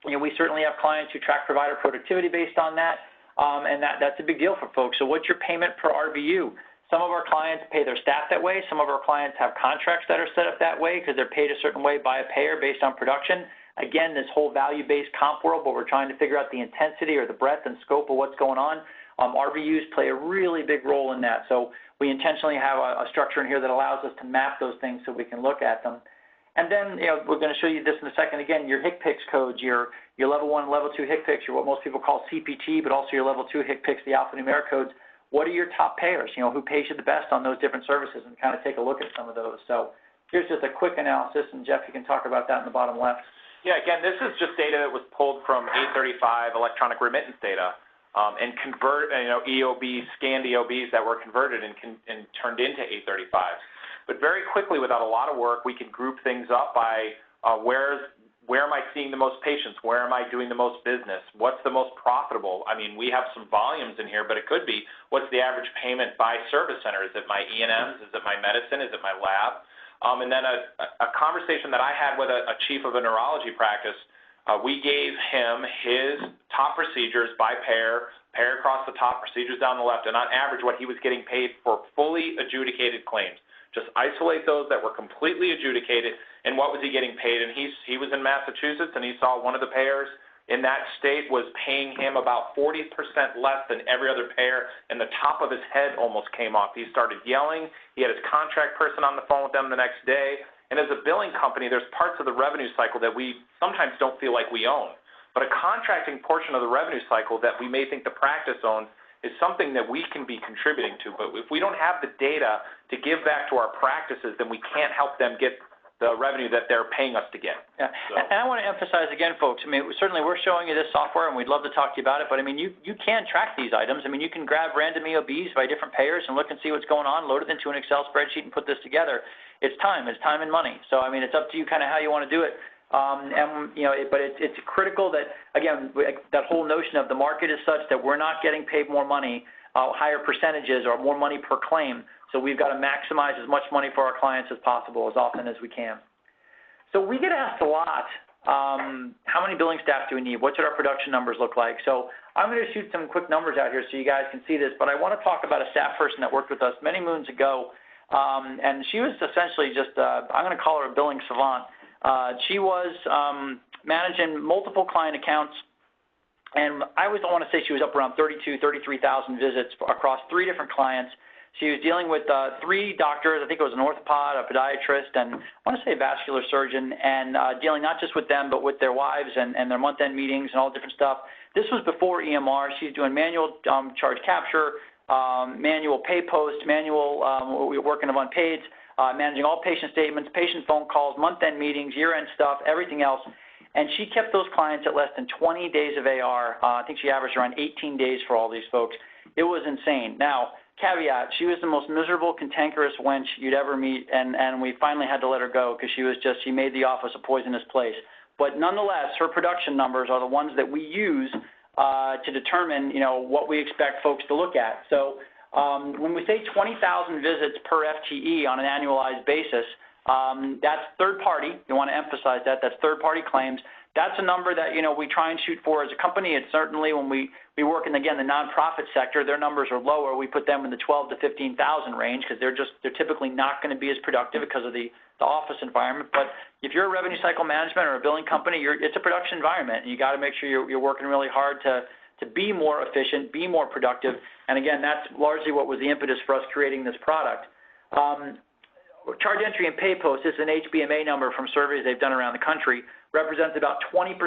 we certainly have clients who track provider productivity based on that, and that's a big deal for folks. So what's your payment per RVU? Some of our clients pay their staff that way. Some of our clients have contracts that are set up that way because they're paid a certain way by a payer based on production. Again, this whole value-based comp world, but we're trying to figure out the intensity or the breadth and scope of what's going on. RVUs play a really big role in that. So we intentionally have a structure in here that allows us to map those things so we can look at them. And then, we're going to show you this in a second. Again, your HCPCS codes, your level 1 and level 2 HCPCS, your what most people call CPT, but also your level 2 HCPCS, the alphanumeric codes. What are your top payers? Who pays you the best on those different services, and kind of take a look at some of those. So here's just a quick analysis, and Jeff, you can talk about that in the bottom left. Yeah, again, this is just data that was pulled from 835 electronic remittance data and EOBs, scanned EOBs that were converted and turned into 835s. But very quickly, without a lot of work, we can group things up by where am I seeing the most patients? Where am I doing the most business? What's the most profitable? I mean, we have some volumes in here, but it could be what's the average payment by service center? Is it my E&Ms? Is it my medicine? Is it my lab? And then a conversation that I had with a chief of a neurology practice, we gave him his top procedures by payer across the top, procedures down the left, and on average what he was getting paid for fully adjudicated claims. Just isolate those that were completely adjudicated, and what was he getting paid? And he was in Massachusetts, and he saw one of the payers in that state was paying him about 40% less than every other payer, and the top of his head almost came off. He started yelling. He had his contract person on the phone with them the next day. And as a billing company, there's parts of the revenue cycle that we sometimes don't feel like we own. But a contracting portion of the revenue cycle that we may think the practice owns is something that we can be contributing to. But if we don't have the data to give back to our practices, then we can't help them get the revenue that they're paying us to get. Yeah. So. And I want to emphasize again, folks, certainly we're showing you this software, and we'd love to talk to you about it, but you can track these items. You can grab random EOBs by different payers and look and see what's going on, load it into an Excel spreadsheet and put this together. It's time and money. So, it's up to you kind of how you want to do it. But it's critical that, again, that whole notion of the market is such that we're not getting paid more money, higher percentages or more money per claim. So we've got to maximize as much money for our clients as possible as often as we can. So we get asked a lot, how many billing staff do we need? What should our production numbers look like? So I'm going to shoot some quick numbers out here so you guys can see this, but I want to talk about a staff person that worked with us many moons ago, and she was essentially just, I'm going to call her a billing savant. She was managing multiple client accounts, and I always want to say she was up around 32,000, 33,000 visits across 3 different clients. She was dealing with 3 doctors. I think it was an orthopod, a podiatrist, and I want to say a vascular surgeon, and dealing not just with them but with their wives and their month-end meetings and all different stuff. This was before EMR. She's doing manual charge capture, manual pay post, manual working of unpaids, managing all patient statements, patient phone calls, month-end meetings, year-end stuff, everything else. And she kept those clients at less than 20 days of AR. I think she averaged around 18 days for all these folks. It was insane. Now, caveat, she was the most miserable, cantankerous wench you'd ever meet, and we finally had to let her go because she made the office a poisonous place. But nonetheless, her production numbers are the ones that we use to determine, what we expect folks to look at. So when we say 20,000 visits per FTE on an annualized basis, that's third party. You want to emphasize that. That's third party claims. That's a number that, we try and shoot for as a company. It's certainly when we work in, again, the nonprofit sector, their numbers are lower. We put them in the 12 to 15,000 range because they're typically not going to be as productive because of the office environment. But if you're a revenue cycle management or a billing company, it's a production environment, and you got to make sure you're working really hard to be more efficient, be more productive. And again, that's largely what was the impetus for us creating this product. Charge entry and pay post is an HBMA number from surveys they've done around the country, represents about 20%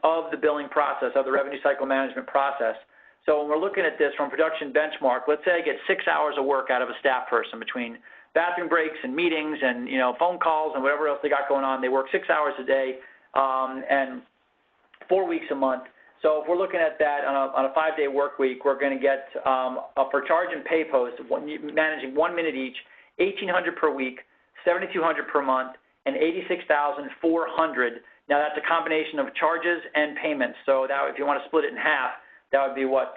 of the billing process, of the revenue cycle management process. So when we're looking at this from production benchmark, let's say I get 6 hours of work out of a staff person between bathroom breaks and meetings and phone calls and whatever else they got going on. They work 6 hours a day and 4 weeks a month. So if we're looking at that on a 5-day work week, we're going to get for charge and pay post, managing 1 minute each, $1,800 per week, $7,200 per month, and $86,400. Now that's a combination of charges and payments. So that, if you want to split it in half, that would be what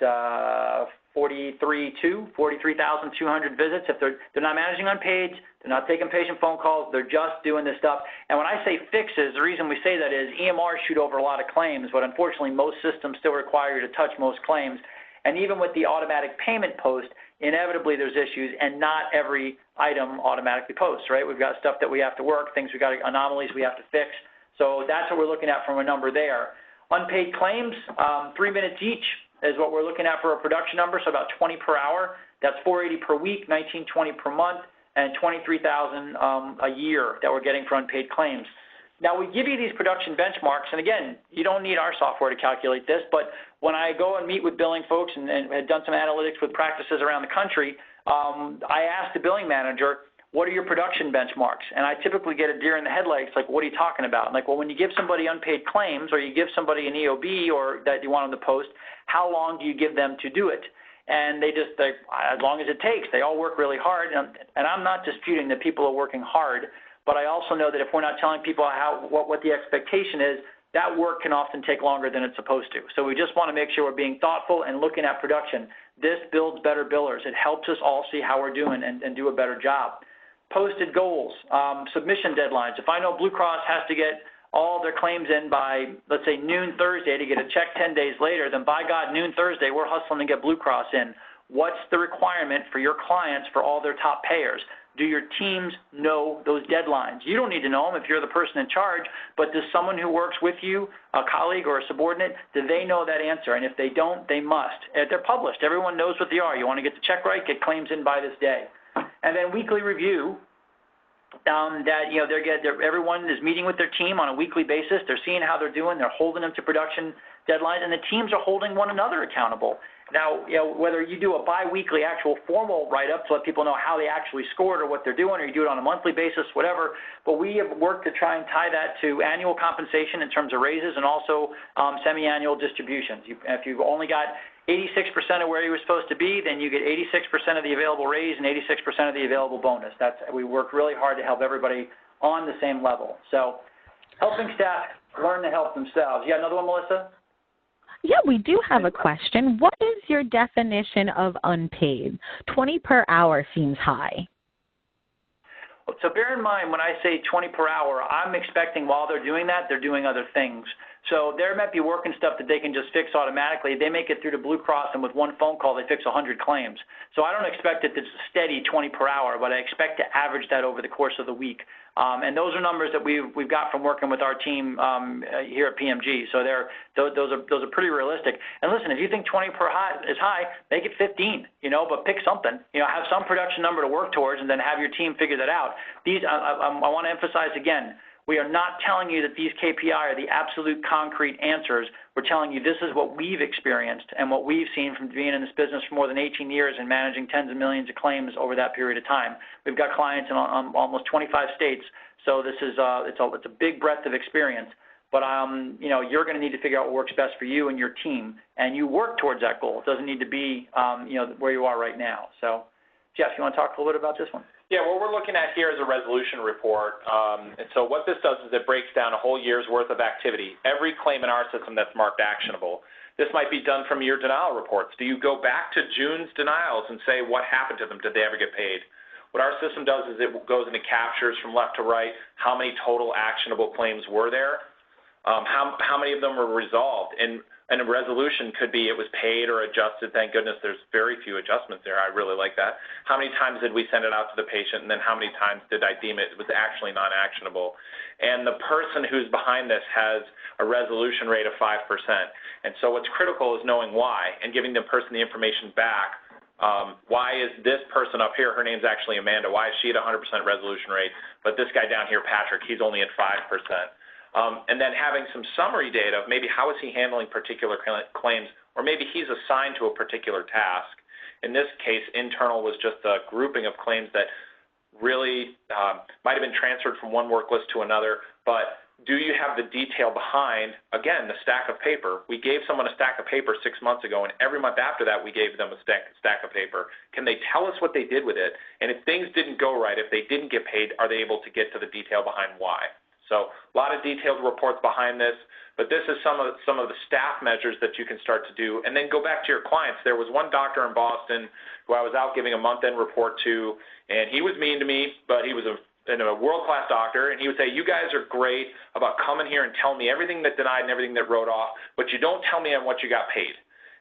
43,200 visits. If they're not managing unpaid, they're not taking patient phone calls, they're just doing this stuff. And when I say fixes, the reason we say that is EMR shoot over a lot of claims, but unfortunately most systems still require you to touch most claims. And even with the automatic payment post, inevitably there's issues, and not every item automatically posts, right? We've got stuff that we have to work, anomalies we have to fix. So that's what we're looking at from a number there. Unpaid claims, 3 minutes each is what we're looking at for a production number, so about 20 per hour. That's $480 per week, $1,920 per month, and $23,000 a year that we're getting for unpaid claims. Now, we give you these production benchmarks, and again, you don't need our software to calculate this, but when I go and meet with billing folks and had done some analytics with practices around the country, I asked the billing manager, what are your production benchmarks? And I typically get a deer in the headlights, like, what are you talking about? I'm like, well, when you give somebody unpaid claims or you give somebody an EOB or that you want them to post, how long do you give them to do it? And they as long as it takes. They all work really hard, and I'm not disputing that people are working hard, but I also know that if we're not telling people what the expectation is, that work can often take longer than it's supposed to. So we just want to make sure we're being thoughtful and looking at production. This builds better billers. It helps us all see how we're doing and do a better job. Posted goals, submission deadlines. If I know Blue Cross has to get all their claims in by, let's say, noon Thursday to get a check 10 days later, then by God, noon Thursday, we're hustling to get Blue Cross in. What's the requirement for your clients for all their top payers? Do your teams know those deadlines? You don't need to know them if you're the person in charge, but does someone who works with you, a colleague or a subordinate, do they know that answer? And if they don't, they must. They're published. Everyone knows what they are. You want to get the check right, get claims in by this day. And then weekly review, everyone is meeting with their team on a weekly basis. They're seeing how they're doing. They're holding them to production deadlines, and the teams are holding one another accountable. Now, whether you do a biweekly actual formal write-up to let people know how they actually scored or what they're doing, or you do it on a monthly basis, whatever, but we have worked to try and tie that to annual compensation in terms of raises and also semi-annual distributions. If you've only got 86% of where you were supposed to be, then you get 86% of the available raise and 86% of the available bonus. We work really hard to help everybody on the same level. So helping staff learn to help themselves. You got another one, Melissa? Yeah, we do have a question. What is your definition of unpaid? 20 per hour seems high. So bear in mind, when I say 20 per hour, I'm expecting while they're doing that, they're doing other things. So there might be work and stuff that they can just fix automatically. They make it through to Blue Cross, and with one phone call, they fix 100 claims. So I don't expect it to steady 20 per hour, but I expect to average that over the course of the week. And those are numbers that we've got from working with our team here at PMG. So those are pretty realistic. And listen, if you think 20 per is high, make it 15, but pick something. Have some production number to work towards, and then have your team figure that out. I want to emphasize again, we are not telling you that these KPI are the absolute concrete answers. We're telling you this is what we've experienced and what we've seen from being in this business for more than 18 years and managing tens of millions of claims over that period of time. We've got clients in almost 25 states, so this is it's a big breadth of experience. But you're going to need to figure out what works best for you and your team, and you work towards that goal. It doesn't need to be where you are right now. So, Jeff, you want to talk a little bit about this one? Yeah, what we're looking at here is a resolution report. And so what this does is it breaks down a whole year's worth of activity, every claim in our system that's marked actionable. This might be done from your denial reports. Do you go back to June's denials and say what happened to them? Did they ever get paid? What our system does is it goes and it captures from left to right how many total actionable claims were there, how many of them were resolved. And a resolution could be it was paid or adjusted. Thank goodness there's very few adjustments there. I really like that. How many times did we send it out to the patient, and then how many times did I deem it was actually non-actionable? And the person who's behind this has a resolution rate of 5%. And so what's critical is knowing why and giving the person the information back. Why is this person up here, her name's actually Amanda, why is she at 100% resolution rate, but this guy down here, Patrick, he's only at 5%? And then having some summary data of maybe how is he handling particular claims, or maybe he's assigned to a particular task. In this case, internal was just a grouping of claims that really might have been transferred from one work list to another, but do you have the detail behind, again, the stack of paper? We gave someone a stack of paper 6 months ago, and every month after that we gave them a stack of paper. Can they tell us what they did with it? And if things didn't go right, if they didn't get paid, are they able to get to the detail behind why? So a lot of detailed reports behind this, but this is some of the staff measures that you can start to do. And then go back to your clients. There was one doctor in Boston who I was out giving a month-end report to, and he was mean to me, but he was a world-class doctor, and he would say, you guys are great about coming here and telling me everything that denied and everything that wrote off, but you don't tell me on what you got paid.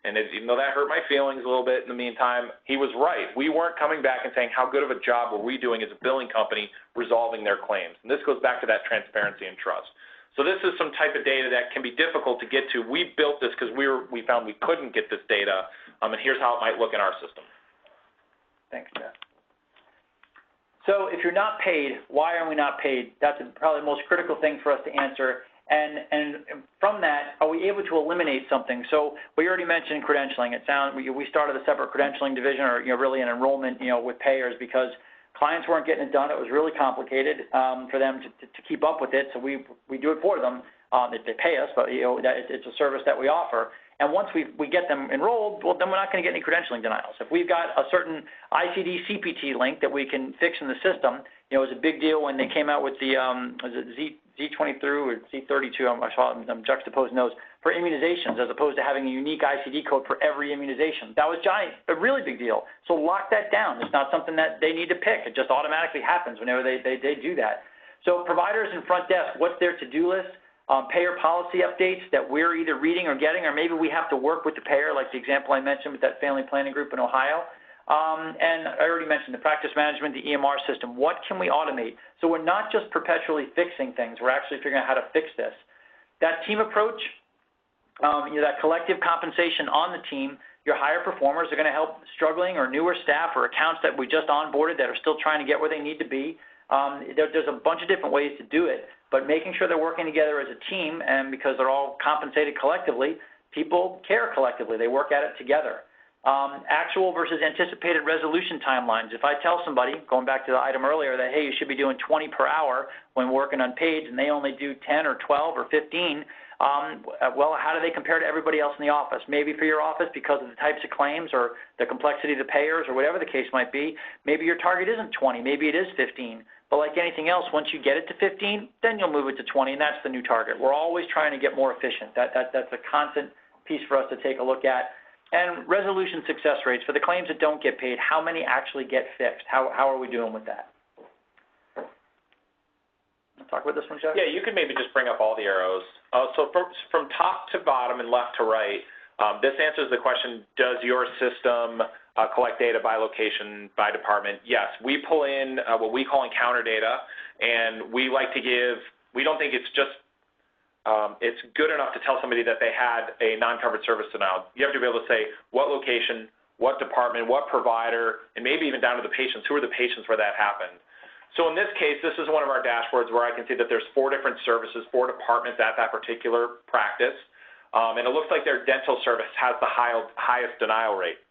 And even though that hurt my feelings a little bit in the meantime, he was right. We weren't coming back and saying how good of a job were we doing as a billing company resolving their claims. And this goes back to that transparency and trust. So this is some type of data that can be difficult to get to. We built this because we found we couldn't get this data, and here's how it might look in our system. Thanks, Jeff. So if you're not paid, why are we not paid? That's probably the most critical thing for us to answer. And from that, are we able to eliminate something? So we already mentioned credentialing. We started a separate credentialing division, or really an enrollment, with payers, because clients weren't getting it done. It was really complicated for them to keep up with it. So we do it for them. They pay us, but it's a service that we offer. And once we get them enrolled, well, then we're not going to get any credentialing denials. If we've got a certain ICD CPT link that we can fix in the system, it was a big deal when they came out with the was it Z23 or Z32, I'm juxtaposing those, for immunizations, as opposed to having a unique ICD code for every immunization. That was giant, a really big deal. So lock that down. It's not something that they need to pick. It just automatically happens whenever they do that. So providers and front desk, what's their to-do list? Payer policy updates that we're either reading or getting, or maybe we have to work with the payer, like the example I mentioned with that family planning group in Ohio. And I already mentioned the practice management, the EMR system. What can we automate? So we're not just perpetually fixing things. We're actually figuring out how to fix this. That team approach, that collective compensation on the team, your higher performers are going to help struggling or newer staff or accounts that we just onboarded that are still trying to get where they need to be. There's a bunch of different ways to do it, but making sure they're working together as a team, and because they're all compensated collectively, people care collectively. They work at it together. Actual versus anticipated resolution timelines. If I tell somebody, going back to the item earlier, that, hey, you should be doing 20 per hour when working on Unpaid, and they only do 10 or 12 or 15, well, how do they compare to everybody else in the office? Maybe for your office, because of the types of claims or the complexity of the payers or whatever the case might be, maybe your target isn't 20, maybe it is 15. But like anything else, once you get it to 15, then you'll move it to 20, and that's the new target. We're always trying to get more efficient. That's a constant piece for us to take a look at. And resolution success rates. For the claims that don't get paid, how many actually get fixed? How are we doing with that? to talk about this one, Jeff? Yeah, you could maybe just bring up all the arrows. So from top to bottom and left to right, this answers the question, does your system collect data by location, by department? Yes, we pull in what we call encounter data, and we like to give, we don't think it's just, it's good enough to tell somebody that they had a non-covered service denial. You have to be able to say what location, what department, what provider, and maybe even down to the patients. Who are the patients where that happened? So in this case, this is one of our dashboards where I can see that there's 4 different services, 4 departments at that particular practice. And it looks like their dental service has the highest denial rate.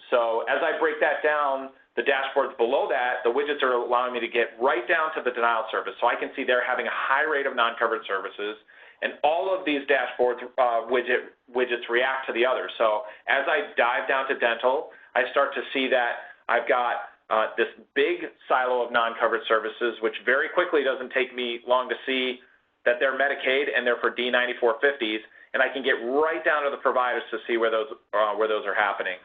So as I break that down, the dashboards below that, the widgets are allowing me to get right down to the denial service. So I can see they're having a high rate of non-covered services. And all of these dashboards widgets react to the others. So as I dive down to dental, I start to see that I've got this big silo of non-covered services, which very quickly doesn't take me long to see that they're Medicaid and they're for D9450s, and I can get right down to the providers to see where those are happening.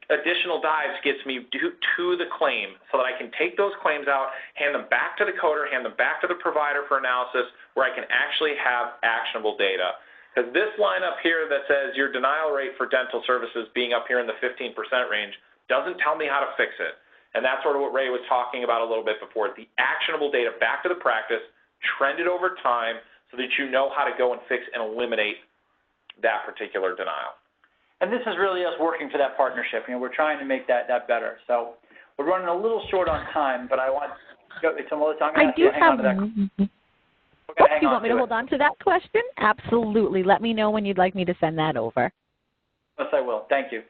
Additional dives gets me to the claim so that I can take those claims out, hand them back to the coder, hand them back to the provider for analysis, where I can actually have actionable data. Because this line up here that says your denial rate for dental services being up here in the 15% range doesn't tell me how to fix it. And that's sort of what Ray was talking about a little bit before. The actionable data back to the practice, trended over time so that you know how to go and fix and eliminate that particular denial. And this is really us working for that partnership. You know, we're trying to make that better. So we're running a little short on time, but I want to go to Melissa. I'm going to hang on to that. Do you want me to hold on to that question? Absolutely. Let me know when you'd like me to send that over. Yes, I will. Thank you.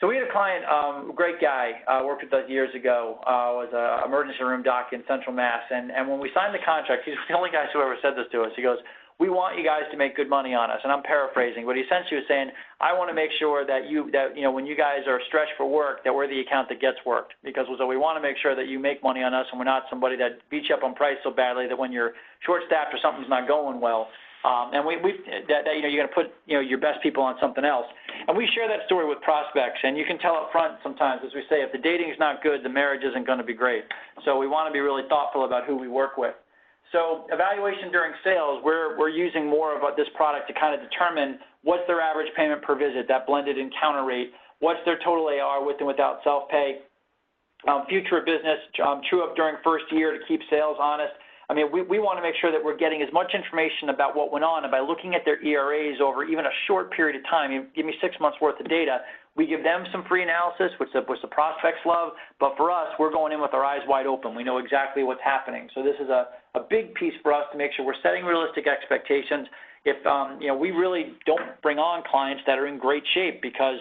So we had a client, great guy, worked with us years ago, was an emergency room doc in Central Mass. And when we signed the contract, he's the only guy who ever said this to us. He goes, we want you guys to make good money on us. And I'm paraphrasing, but he essentially was saying, I want to make sure that when you guys are stretched for work, that we're the account that gets worked. Because so we want to make sure that you make money on us and we're not somebody that beats you up on price so badly that when you're short-staffed or something's not going well, and you're going to put your best people on something else. And we share that story with prospects, and you can tell up front sometimes, as we say, if the dating is not good, the marriage isn't going to be great. So we want to be really thoughtful about who we work with. So evaluation during sales, we're using more of this product to kind of determine what's their average payment per visit, that blended encounter rate, what's their total AR with and without self-pay, future business, true up during first year to keep sales honest. I mean, we want to make sure that we're getting as much information about what went on, and by looking at their ERAs over even a short period of time, you give me 6 months worth of data, we give them some free analysis, which the prospects love, but for us, we're going in with our eyes wide open. We know exactly what's happening. So this is a big piece for us to make sure we're setting realistic expectations. If we really don't bring on clients that are in great shape, because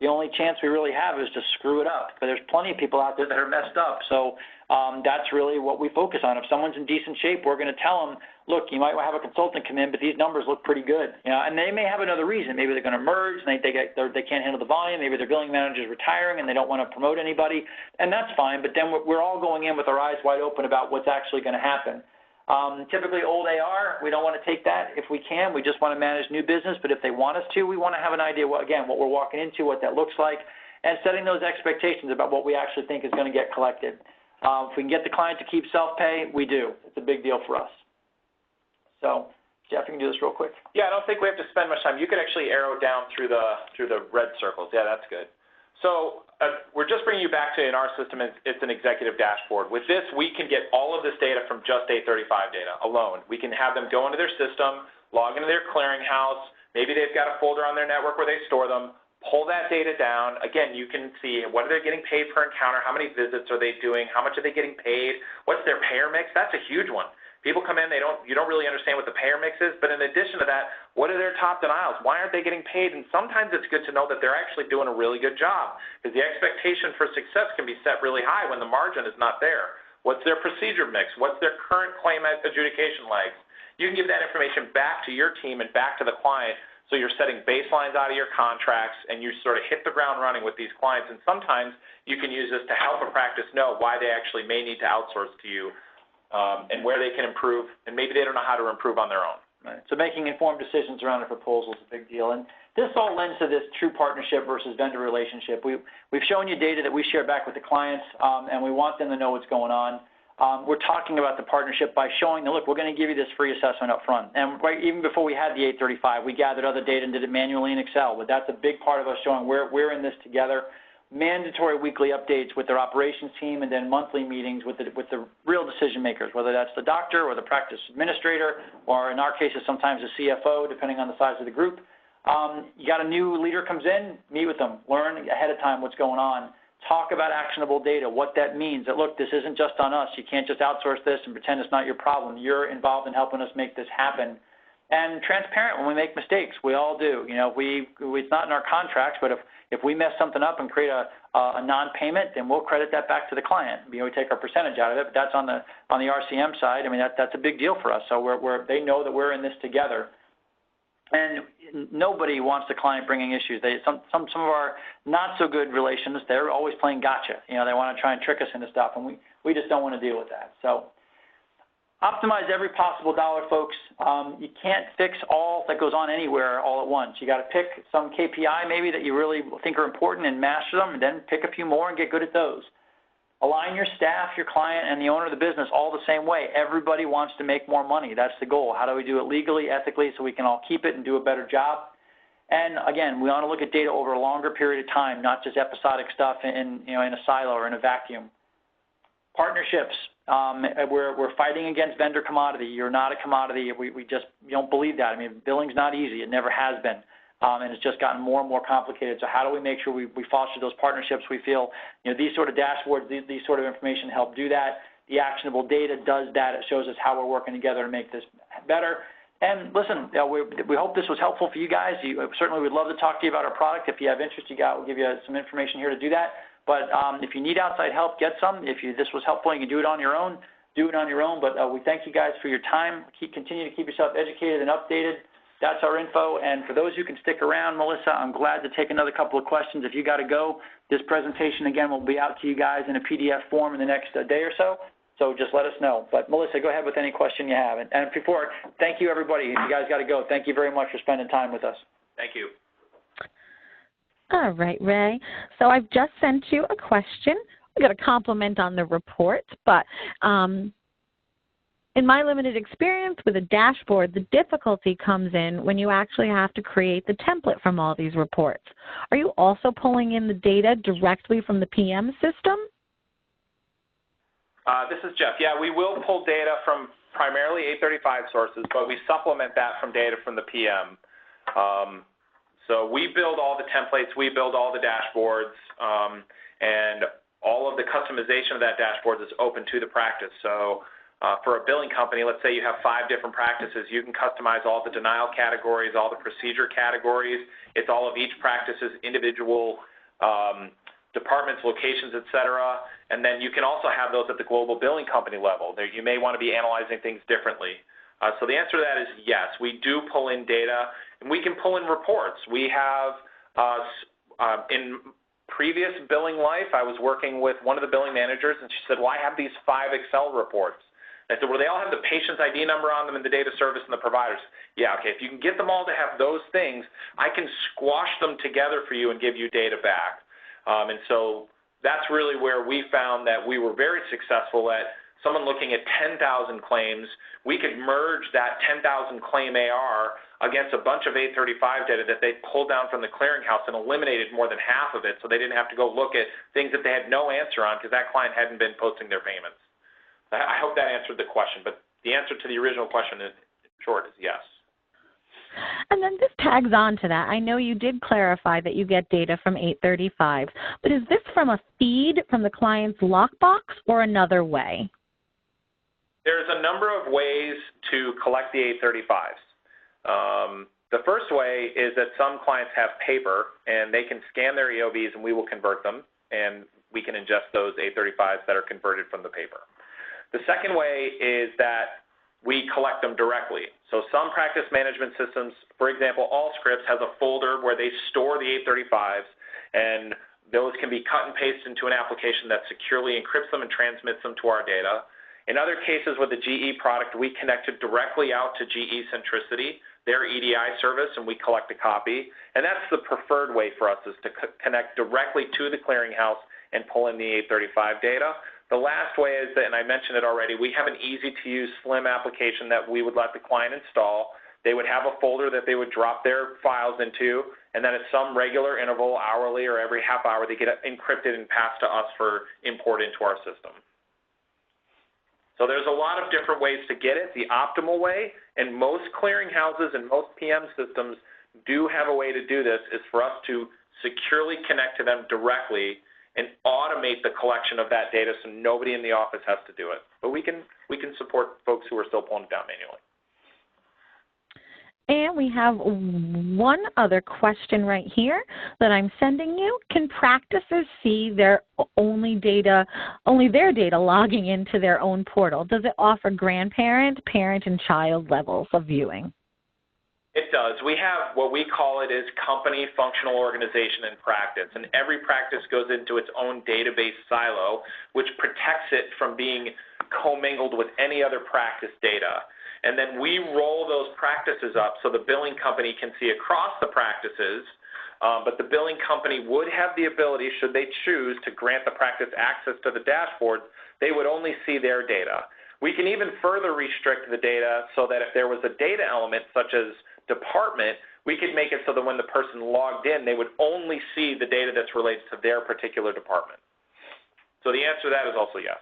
the only chance we really have is to screw it up. But there's plenty of people out there that are messed up. So that's really what we focus on. If someone's in decent shape, we're going to tell them, look, you might have a consultant come in, but these numbers look pretty good. And they may have another reason. Maybe they're going to merge, and they can't handle the volume. Maybe their billing manager is retiring, and they don't want to promote anybody. And that's fine, but then we're all going in with our eyes wide open about what's actually going to happen. Typically old AR, we don't want to take that if we can. We just want to manage new business, but if they want us to, we want to have an idea, what we're walking into, what that looks like, and setting those expectations about what we actually think is going to get collected. If we can get the client to keep self-pay, we do. It's a big deal for us. So, Jeff, you can do this real quick. Yeah, I don't think we have to spend much time. You could actually arrow down through the red circles. Yeah, that's good. So we're just bringing you back to, in our system, it's an executive dashboard. With this, we can get all of this data from just 835 data alone. We can have them go into their system, log into their clearinghouse. Maybe they've got a folder on their network where they store them. Pull that data down. Again, you can see what are they getting paid per encounter, how many visits are they doing, how much are they getting paid, what's their payer mix. That's a huge one. People come in, you don't really understand what the payer mix is, but in addition to that, what are their top denials? Why aren't they getting paid? And sometimes it's good to know that they're actually doing a really good job, because the expectation for success can be set really high when the margin is not there. What's their procedure mix? What's their current claim adjudication lags? You can give that information back to your team and back to the client, so you're setting baselines out of your contracts and you sort of hit the ground running with these clients. And sometimes you can use this to help a practice know why they actually may need to outsource to you, and where they can improve, and maybe they don't know how to improve on their own. Right. So making informed decisions around a proposal is a big deal. And this all lends to this true partnership versus vendor relationship. We've shown you data that we share back with the clients, and we want them to know what's going on. we're talking about the partnership by showing that, look, we're going to give you this free assessment up front. And right, even before we had the 835, we gathered other data and did it manually in Excel. But that's a big part of us showing we're in this together. Mandatory weekly updates with their operations team, and then monthly meetings with the real decision makers, whether that's the doctor or the practice administrator, or in our cases sometimes the CFO, depending on the size of the group. You got a new leader comes in, meet with them, learn ahead of time what's going on. Talk about actionable data, what that means, that, look, this isn't just on us. You can't just outsource this and pretend it's not your problem. You're involved in helping us make this happen. And transparent when we make mistakes. We all do. You know, it's not in our contracts, but if we mess something up and create a non-payment, then we'll credit that back to the client. You know, we take our percentage out of it, but that's on the RCM side. I mean, that's a big deal for us. So they know that we're in this together. And nobody wants the client bringing issues. Some of our not so good relations, they're always playing gotcha. You know, they want to try and trick us into stuff, and we just don't want to deal with that. So optimize every possible dollar, folks. You can't fix all that goes on anywhere all at once. You got to pick some KPI maybe that you really think are important and master them, and then pick a few more and get good at those. Align your staff, your client, and the owner of the business all the same way. Everybody wants to make more money. That's the goal. How do we do it legally, ethically, so we can all keep it and do a better job? And again, we want to look at data over a longer period of time, not just episodic stuff in a silo or in a vacuum. Partnerships. We're fighting against vendor commodity. You're not a commodity. We don't believe that. I mean, billing's not easy. It never has been. And it's just gotten more and more complicated. So how do we make sure we foster those partnerships? We feel, these sort of dashboards, these sort of information help do that. The actionable data does that. It shows us how we're working together to make this better. And listen, we hope this was helpful for you guys. Certainly would love to talk to you about our product. If you have interest, we'll give you some information here to do that. But if you need outside help, get some. If this was helpful and you can do it on your own, do it on your own. But we thank you guys for your time. Continue to keep yourself educated and updated. That's our info. And for those who can stick around, Melissa, I'm glad to take another couple of questions. If you got to go, this presentation, again, will be out to you guys in a PDF form in the next day or so. So just let us know. But, Melissa, go ahead with any question you have. And before, thank you, everybody. If you guys got to go, thank you very much for spending time with us. Thank you. All right, Ray. So I've just sent you a question. I got a compliment on the report, but in my limited experience with a dashboard, the difficulty comes in when you actually have to create the template from all these reports. Are you also pulling in the data directly from the PM system? This is Jeff. Yeah, we will pull data from primarily 835 sources, but we supplement that from data from the PM. So we build all the templates, we build all the dashboards, and all of the customization of that dashboard is open to the practice. So for a billing company, let's say you have 5 different practices, you can customize all the denial categories, all the procedure categories. It's all of each practice's individual departments, locations, et cetera. And then you can also have those at the global billing company level. You may want to be analyzing things differently. So the answer to that is yes, we do pull in data, and we can pull in reports. We have, in previous billing life, I was working with one of the billing managers, and she said, well, I have these 5 Excel reports. I said, well, they all have the patient's ID number on them and the data service and the providers. Yeah, okay, if you can get them all to have those things, I can squash them together for you and give you data back. And so that's really where we found that we were very successful at someone looking at 10,000 claims. We could merge that 10,000 claim AR against a bunch of 835 data that they pulled down from the clearinghouse and eliminated more than half of it, so they didn't have to go look at things that they had no answer on because that client hadn't been posting their payments. I hope that answered the question, but the answer to the original question in short is yes. And then this tags on to that. I know you did clarify that you get data from 835, but is this from a feed from the client's lockbox or another way? There's a number of ways to collect the 835s. The first way is that some clients have paper, and they can scan their EOBs, and we will convert them, and we can ingest those 835s that are converted from the paper. The second way is that we collect them directly. So some practice management systems, for example, Allscripts has a folder where they store the 835s, and those can be cut and pasted into an application that securely encrypts them and transmits them to our data. In other cases with the GE product, we connected directly out to GE Centricity, their EDI service, and we collect a copy. And that's the preferred way for us, is to connect directly to the clearinghouse and pull in the 835 data. The last way is that, and I mentioned it already, we have an easy-to-use, slim application that we would let the client install. They would have a folder that they would drop their files into, and then at some regular interval, hourly or every half hour, they get encrypted and passed to us for import into our system. So there's a lot of different ways to get it. The optimal way, and most clearinghouses and most PM systems do have a way to do this, is for us to securely connect to them directly and automate the collection of that data so nobody in the office has to do it. But we can support folks who are still pulling it down manually. And we have one other question right here that I'm sending you. Can practices see their only their data logging into their own portal? Does it offer grandparent, parent, and child levels of viewing? It does. We have what we call it is company functional organization and practice, and every practice goes into its own database silo, which protects it from being commingled with any other practice data. And then we roll those practices up so the billing company can see across the practices, but the billing company would have the ability, should they choose, to grant the practice access to the dashboard. They would only see their data. We can even further restrict the data so that if there was a data element such as department, we could make it so that when the person logged in, they would only see the data that's related to their particular department. So the answer to that is also yes.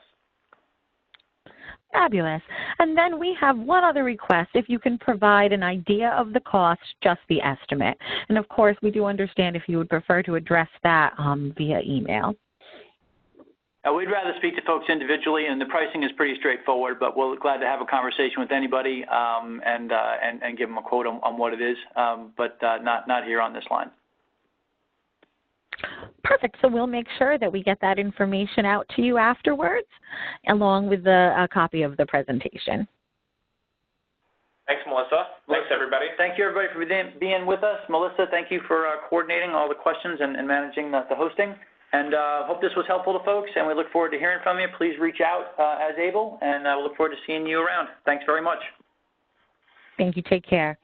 Fabulous. And then we have one other request, if you can provide an idea of the cost, just the estimate. And of course, we do understand if you would prefer to address that via email. We'd rather speak to folks individually, and the pricing is pretty straightforward, but we're glad to have a conversation with anybody and give them a quote on what it is, but not here on this line. Perfect. So we'll make sure that we get that information out to you afterwards, along with a copy of the presentation. Thanks, Melissa. Thanks, everybody. Thank you, everybody, for being with us. Melissa, thank you for coordinating all the questions and managing the hosting. And hope this was helpful to folks, and we look forward to hearing from you. Please reach out as able, and we look forward to seeing you around. Thanks very much. Thank you. Take care.